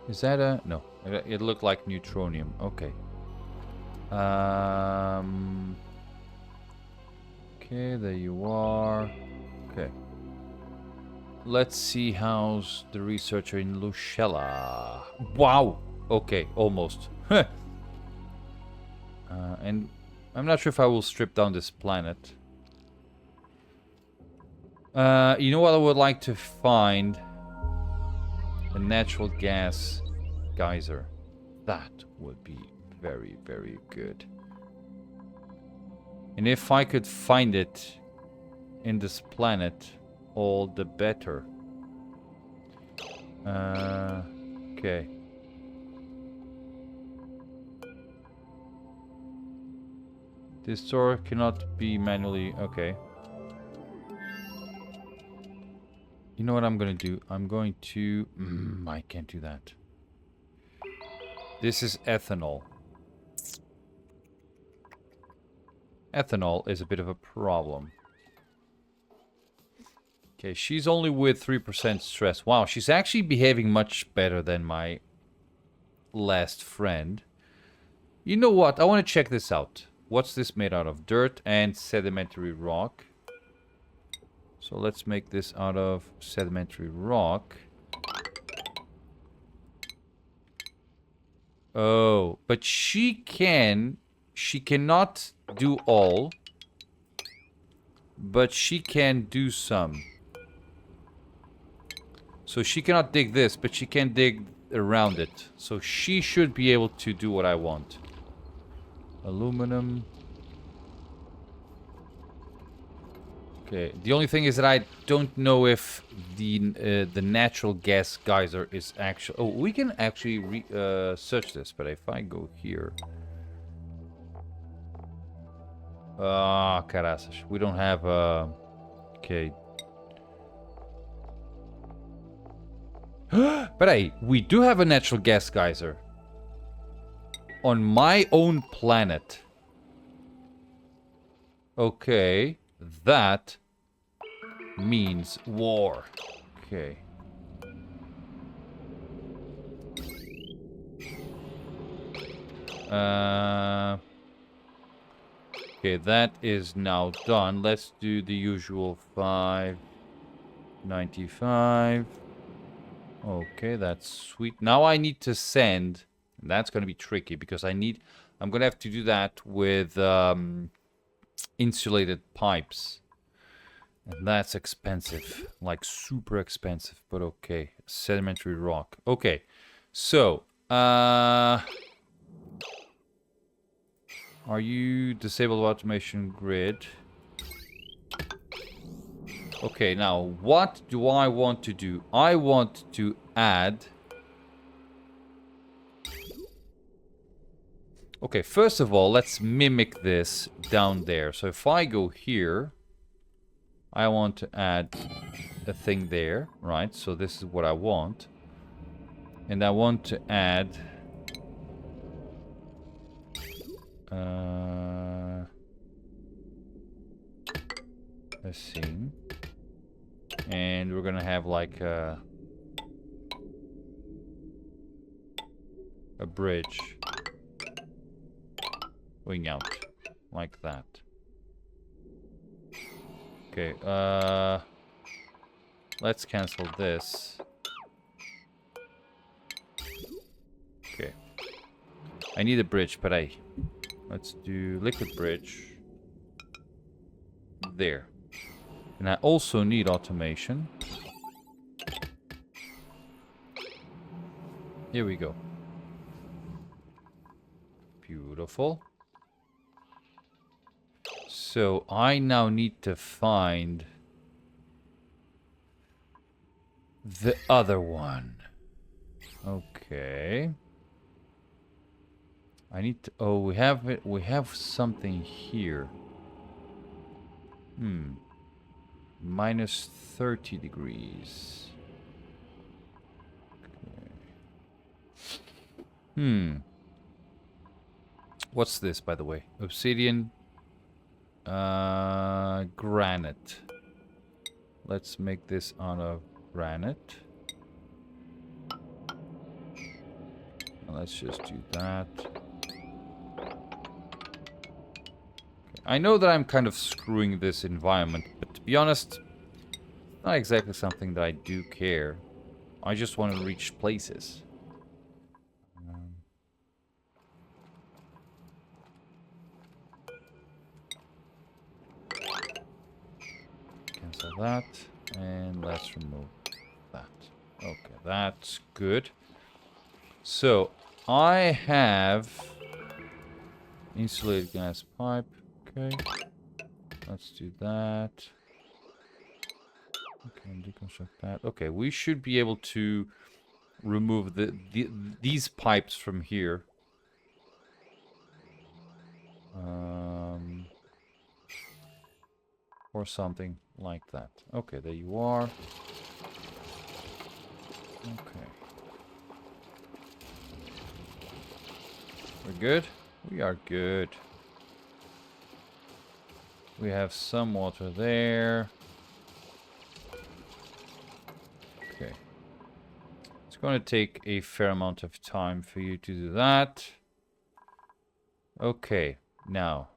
Is that a... No. It looked like neutronium. Okay. Okay, there you are. Okay. Let's see how's the researcher in Lucella. Wow! Okay, almost. And I'm not sure if I will strip down this planet. You know what I would like to find? A natural gas geyser. That would be very, very good. And if I could find it in this planet, all the better. Okay. This door cannot be manually... Okay. You know what I'm going to do? I'm going to... I can't do that. This is ethanol. Ethanol is a bit of a problem. Okay, she's only with 3% stress. Wow, she's actually behaving much better than my last friend. You know what? I want to check this out. What's this made out of? Dirt and sedimentary rock. So let's make this out of sedimentary rock. Oh, but she cannot do all, but she can do some. So she cannot dig this, but she can dig around it. So she should be able to do what I want. Aluminum. Okay, the only thing is that I don't know if the natural gas geyser is actually... Oh, we can actually search this, but if I go here... Ah, caraças. We don't have... Okay. But hey, we do have a natural gas geyser. On my own planet. Okay. That means war. Okay. Okay, that is now done. Let's do the usual 595. Okay, that's sweet. Now I need to send. That's going to be tricky because I'm going to have to do that with insulated pipes. And that's expensive. Like super expensive, but okay. Sedimentary rock. Okay. So, are you disabled automation grid? Okay, now what do I want to do? I want to add... Okay, first of all, let's mimic this down there. So if I go here, I want to add a thing there, right? So this is what I want. And I want to add... let's see. And we're gonna have like a bridge going out like that. Okay, let's cancel this. Okay. I need a bridge, but let's do liquid bridge. There. And I also need automation. Here we go. Beautiful. So I now need to find the other one. Okay. I need to... Oh, we have it. We have something here. Minus 30 degrees. Okay. What's this, by the way? Obsidian. Granite. Let's make this out of granite. Let's just do that. I know that I'm kind of screwing this environment, but to be honest, it's not exactly something that I do care. I just want to reach places. Cancel that, and let's remove that. Okay, that's good. So, I have insulated gas pipe. Okay, let's do that. Okay, deconstruct that. Okay, we should be able to remove these pipes from here. Or something like that. Okay, there you are. Okay. We're good? We are good. We have some water there. Okay. It's going to take a fair amount of time for you to do that. Okay, now.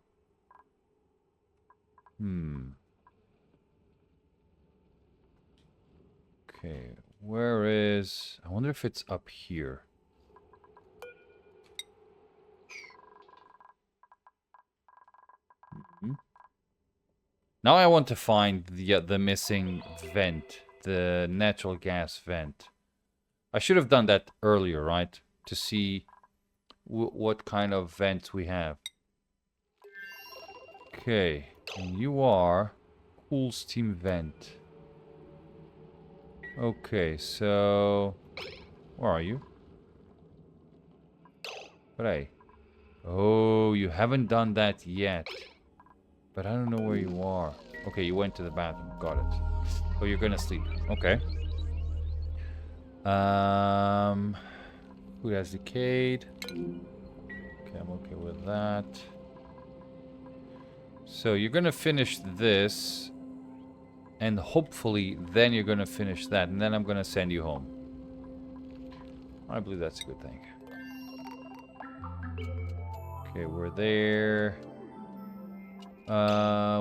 Okay, where is... I wonder if it's up here. Now I want to find the missing vent, the natural gas vent. I should have done that earlier, right? To see what kind of vents we have. Okay, and you are cool steam vent. Okay, so where are you? Right. Oh, you haven't done that yet. But I don't know where you are. Okay, you went to the bathroom. Got it. Oh, you're gonna sleep. Okay. Food has decayed. Okay, I'm okay with that. So you're gonna finish this. And hopefully then you're gonna finish that. And then I'm gonna send you home. I believe that's a good thing. Okay, we're there.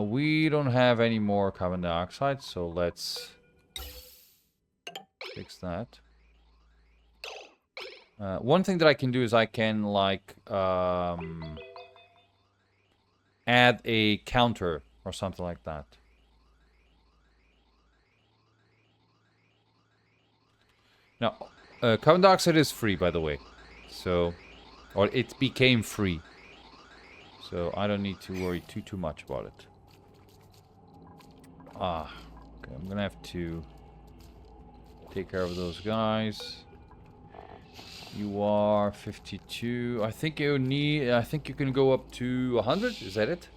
We don't have any more carbon dioxide, so let's fix that. One thing that I can do is I can, like, add a counter or something like that. Now, carbon dioxide is free, by the way. So, or it became free. So I don't need to worry too much about it. Okay, I'm gonna have to take care of those guys. You are 52. I think you need. I think you can go up to 100. Is that it?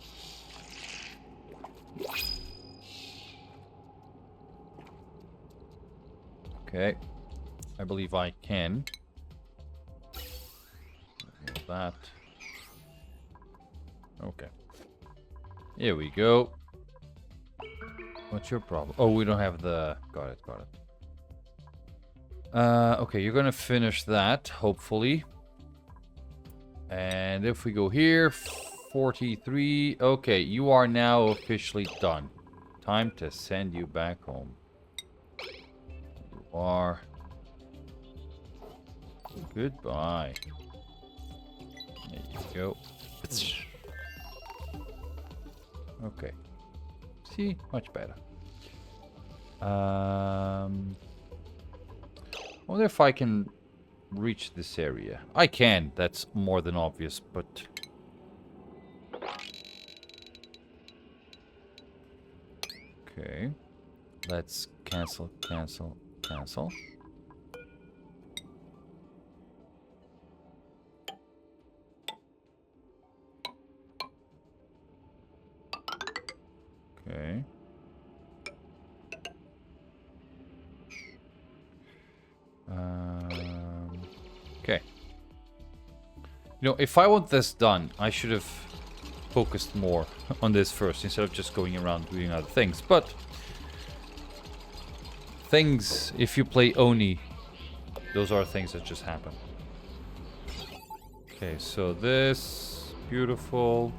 Okay, I believe I can. That. Okay. Here we go. What's your problem? Oh, we don't have the... Got it, got it. Okay, you're gonna finish that, hopefully. And if we go here, 43. Okay, you are now officially done. Time to send you back home. You are... Goodbye. There you go. Okay. See? Much better. I wonder if I can reach this area. I can. That's more than obvious, but... Okay. Let's cancel, cancel, cancel. Okay. Okay. You know, if I want this done, I should have focused more on this first instead of just going around doing other things. But things, if you play Oni, those are things that just happen. Okay, so this, beautiful.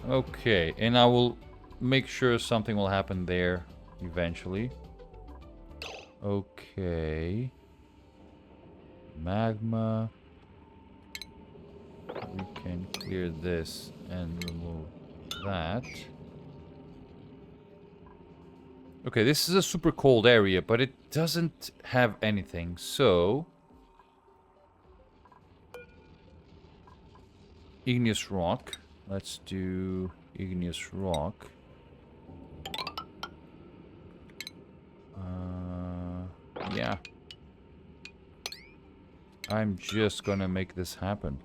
Okay, and I will make sure something will happen there eventually. Okay. Magma. We can clear this and remove that. Okay, this is a super cold area, but it doesn't have anything, so... Igneous rock. Let's do igneous rock. Yeah. I'm just gonna make this happen.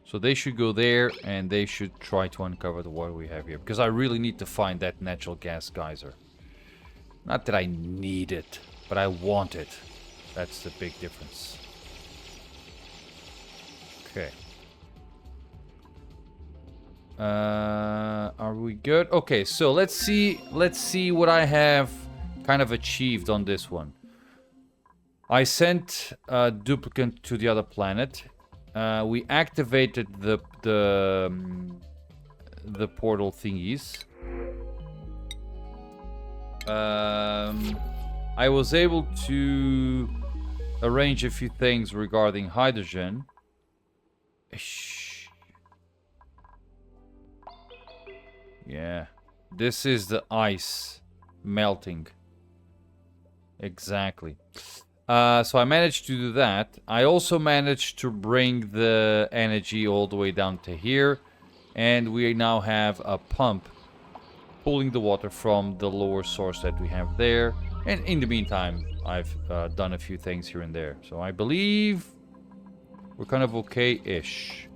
So they should go there, and they should try to uncover the water we have here. Because I really need to find that natural gas geyser. Not that I need it, but I want it. That's the big difference. Okay. Are we good? Okay, so let's see what I have kind of achieved on this one. I sent a duplicant to the other planet. We activated the portal thingies. I was able to arrange a few things regarding hydrogen. Yeah, this is the ice melting. Exactly. So I managed to do that. I also managed to bring the energy all the way down to here. And we now have a pump pulling the water from the lower source that we have there. And in the meantime, I've done a few things here and there. So I believe we're kind of okay-ish.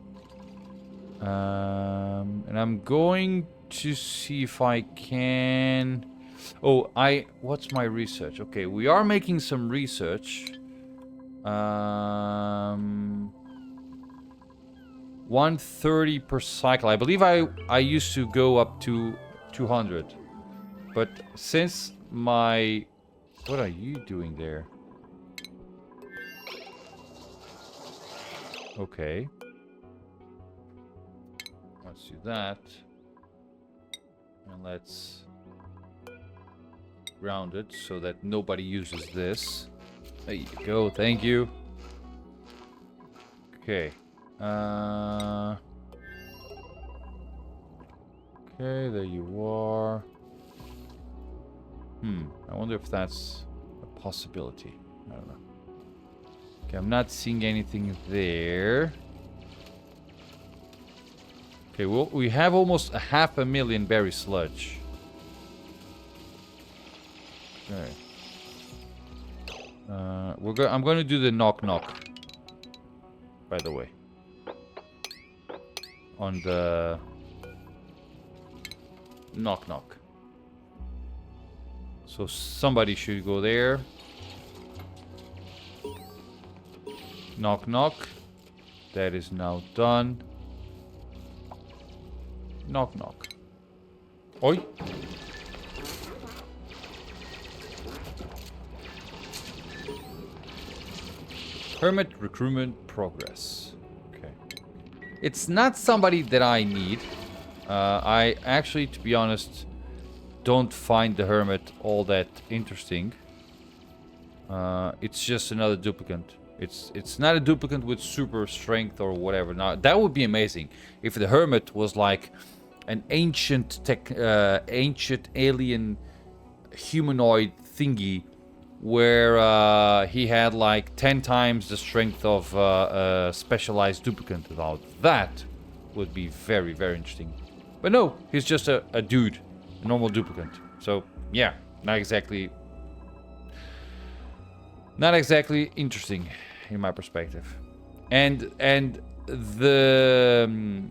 And I'm going to see if I can... Oh, what's my research? Okay, we are making some research. 130 per cycle. I believe I used to go up to 200. But since my... What are you doing there? Okay. Let's do that. And let's ground it so that nobody uses this. There you go, thank you. Okay. Okay, there you are. I wonder if that's a possibility. I don't know. Okay, I'm not seeing anything there. Okay, well, we have almost 500,000 berry sludge. Okay. I'm going to do the knock-knock. By the way. On the... Knock-knock. So somebody should go there. Knock-knock. That is now done. Knock-knock. Oi! Hermit recruitment progress. Okay. It's not somebody that I need. I actually, to be honest, don't find the Hermit all that interesting. It's just another duplicant. It's not a duplicant with super strength or whatever. Now that would be amazing if the Hermit was like an ancient alien humanoid thingy, where he had like 10 times the strength of a specialized duplicant. Now that would be very, very interesting. But no, he's just a dude, a normal duplicant. So yeah, not exactly interesting in my perspective. And the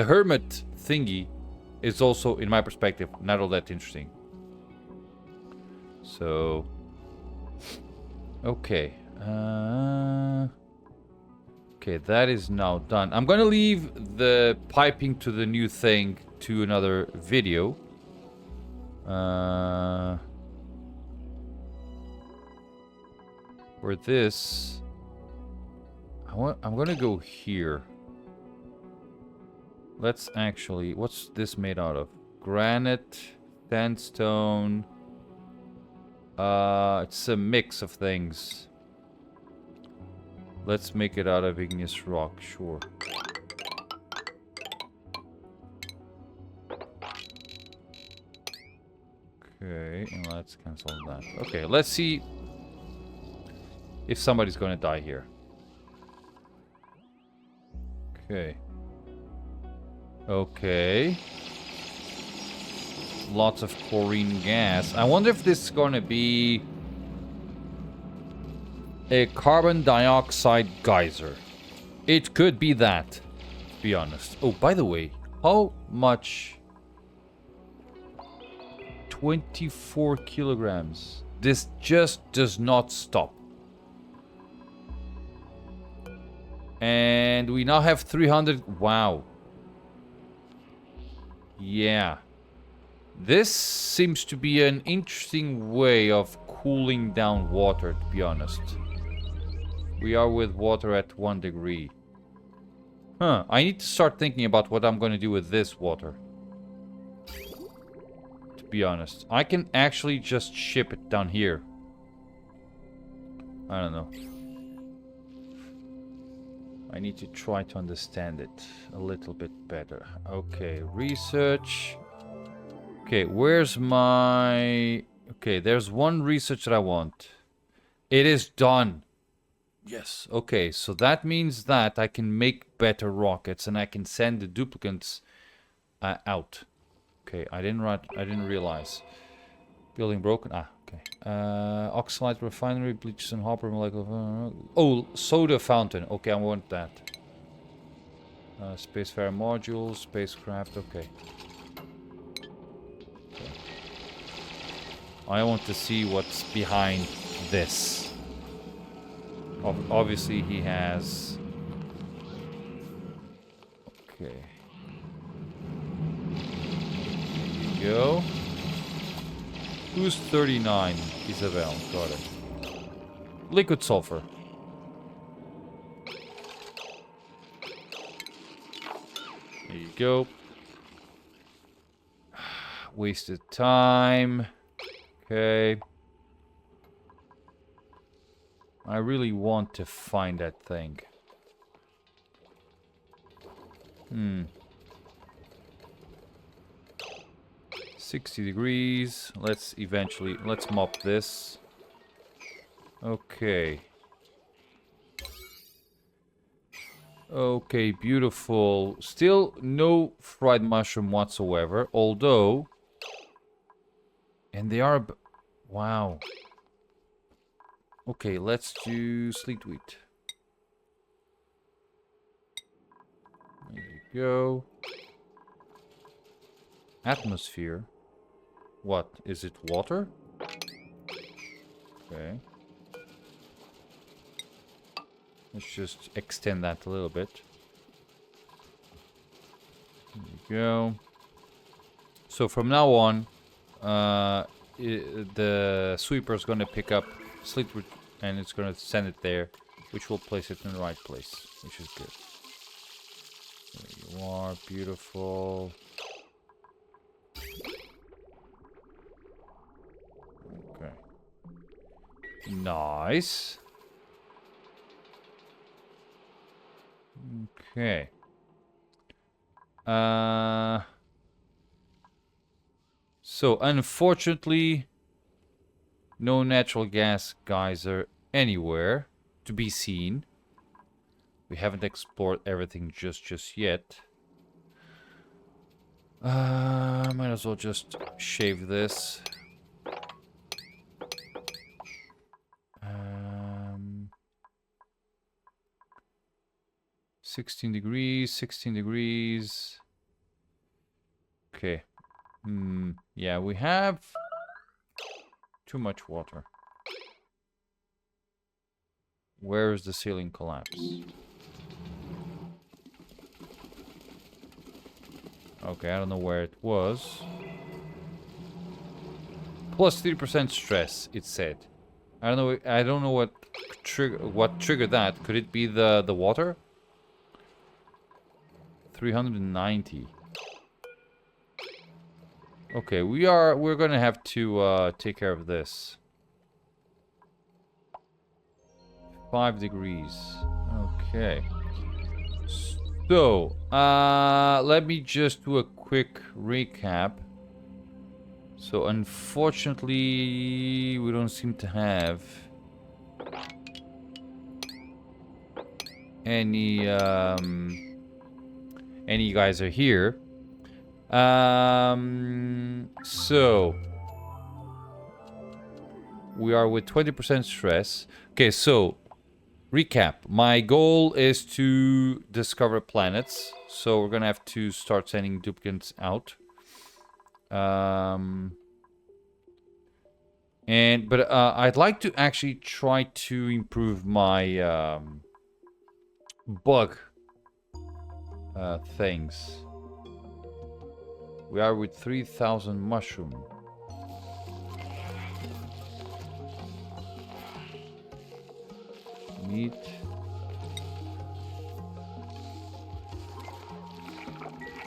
Hermit thingy is also, in my perspective, not all that interesting. So okay, okay, that is now done. I'm gonna leave the piping to the new thing to another video. For this, I'm gonna go here. Let's actually, what's this made out of? Granite, sandstone. It's a mix of things. Let's make it out of igneous rock, sure. Okay, and let's cancel that. Okay, let's see if somebody's gonna die here. Okay. Okay. Lots of chlorine gas. I wonder if this is gonna be a carbon dioxide geyser. It could be that, to be honest. Oh, by the way, how much? 24 kilograms. This just does not stop. And we now have 300. Wow. Yeah. This seems to be an interesting way of cooling down water, to be honest. We are with water at 1 degree. Huh. I need to start thinking about what I'm going to do with this water. To be honest. I can actually just ship it down here. I don't know. I need to try to understand it a little bit better. Okay, research. Okay, where's my... Okay, there's one research that I want. It is done. Yes, okay, so that means that I can make better rockets and I can send the duplicants out. Okay, I didn't realize. Building broken. Ah, okay. Oxalite refinery, bleaches and hopper molecular. Oh, soda fountain. Okay, I want that. Spacefarer module, spacecraft. Okay. I want to see what's behind this. Obviously, he has. Okay. Here you go. Who's 39? Isabel. Got it. Liquid sulfur. There you go. Wasted time. Okay. I really want to find that thing. 60 degrees. Let's mop this. Okay. Okay, beautiful. Still no fried mushroom whatsoever, although... And they are... Wow. Okay, let's do sleet wheat. There you go. Atmosphere. What? Is it water? Okay. Let's just extend that a little bit. There you go. So from now on, the sweeper is going to pick up sleet wheat and it's going to send it there, which will place it in the right place, which is good. There you are, beautiful. Okay. Nice. Okay. So unfortunately, no natural gas geyser anywhere to be seen. We haven't explored everything just yet. Might as well just shave this. 16 degrees, 16 degrees. Okay. Yeah, we have too much water. Where is the ceiling collapse? Okay, I don't know where it was. Plus 3% stress, it said. I don't know what triggered that. Could it be the water? 390. Okay, we're gonna have to take care of this. 5 degrees. Okay. So, let me just do a quick recap. So, unfortunately, we don't seem to have any guys are here. So we are with 20% stress. Okay, so recap. My goal is to discover planets. So we're gonna have to start sending duplicants out. But I'd like to actually try to improve my bug things. We are with 3,000 mushroom. Meat.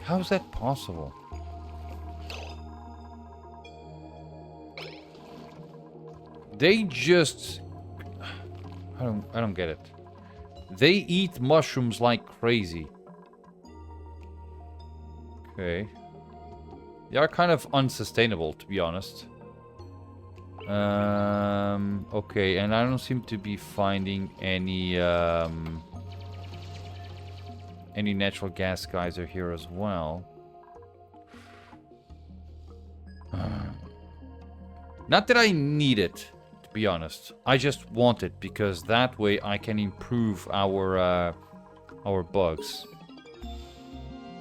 How is that possible? They just... I don't get it. They eat mushrooms like crazy. Okay. They are kind of unsustainable, to be honest. Okay, and I don't seem to be finding any natural gas geyser here as well. Not that I need it, to be honest. I just want it because that way I can improve our bugs.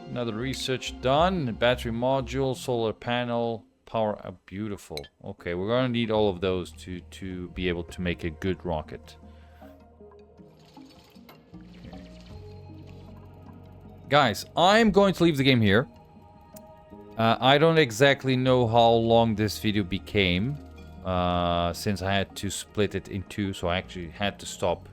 Another research done. Battery module, solar panel, power up. Beautiful. Okay, we're gonna need all of those to be able to make a good rocket. Okay. Guys, I'm going to leave the game here. I don't exactly know how long this video became, since I had to split it in two, so I actually had to stop.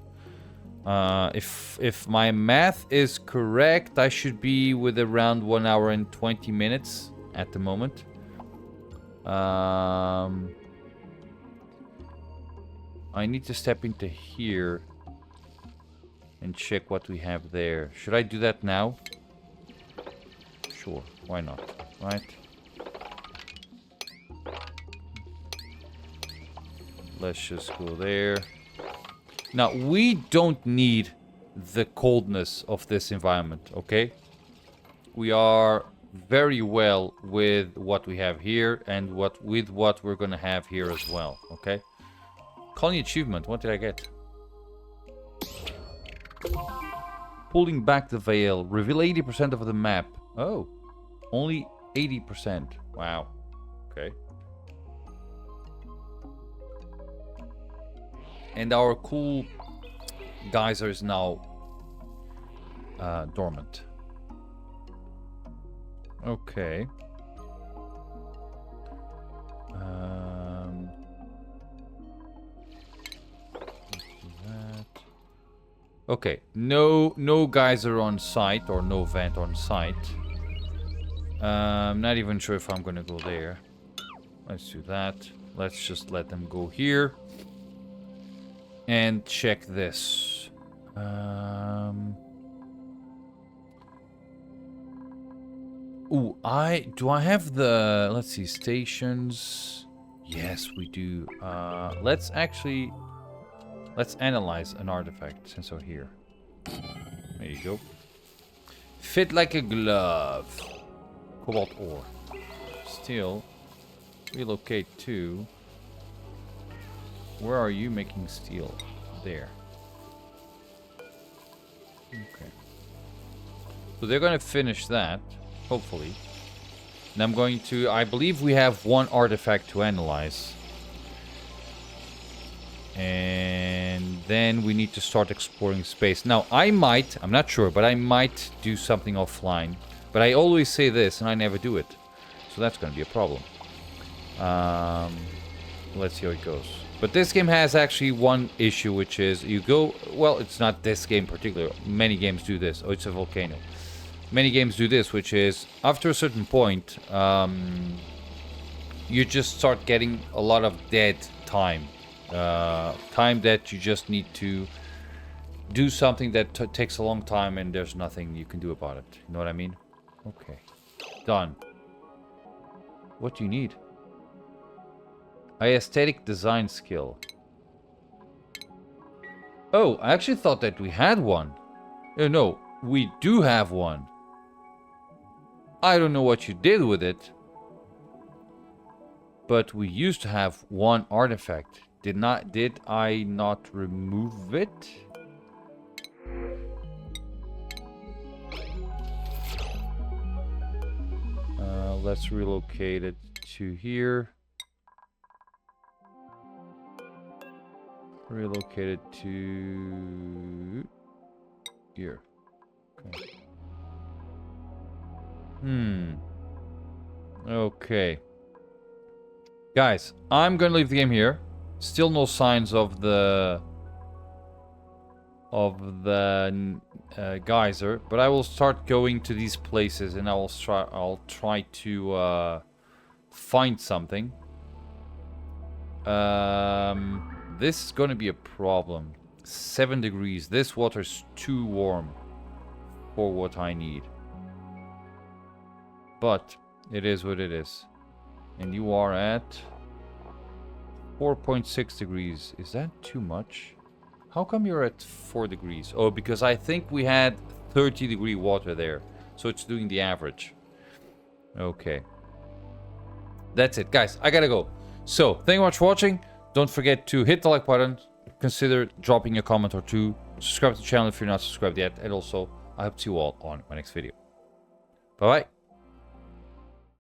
If my math is correct, I should be with around 1 hour and 20 minutes at the moment. I need to step into here and check what we have there. Should I do that now? Sure, why not, right? Let's just go there. Now, we don't need the coldness of this environment, okay? We are very well with what we have here and with what we're gonna have here as well, okay? Colony achievement, what did I get? Pulling back the veil, reveal 80% of the map. Oh, only 80%. Wow, okay. And our cool geyser is now dormant. Okay. Okay, no geyser on site or no vent on site. I'm not even sure if I'm gonna go there. Let's do that. Let's just let them go here. And check this. Ooh, do I have the, let's see, stations? Yes, we do. Let's analyze an artifact since we're here. There you go. Fit like a glove. Cobalt ore. Steel. Relocate to. Where are you making steel? There. Okay. So they're going to finish that, hopefully. And I'm going to, I believe we have one artifact to analyze. And then we need to start exploring space. Now, I'm not sure, but I might do something offline. But I always say this, and I never do it. So that's going to be a problem. Let's see how it goes. But this game has actually one issue, which is you go... Well, it's not this game in particular. Many games do this. Oh, it's a volcano. Many games do this, which is after a certain point, you just start getting a lot of dead time. Time that you just need to do something that takes a long time and there's nothing you can do about it. You know what I mean? Okay. Done. What do you need? Aesthetic design skill. Oh, I actually thought that we had one. No, we do have one. I don't know what you did with it. But we used to have one artifact. Did I not remove it? Let's relocate it to here. Relocate it to here. Okay. Okay. Guys, I'm gonna leave the game here. Still no signs of the geyser, but I will start going to these places and I'll try to find something. This is gonna be a problem. 7 degrees. This water is too warm for what I need. But it is what it is. And you are at 4.6 degrees. Is that too much? How come you're at 4 degrees? Oh, because I think we had 30-degree water there. So it's doing the average. Okay. That's it, guys. I gotta go. So, thank you much for watching. Don't forget to hit the like button. Consider dropping a comment or two. Subscribe to the channel if you're not subscribed yet. And also, I hope to see you all on my next video. Bye-bye.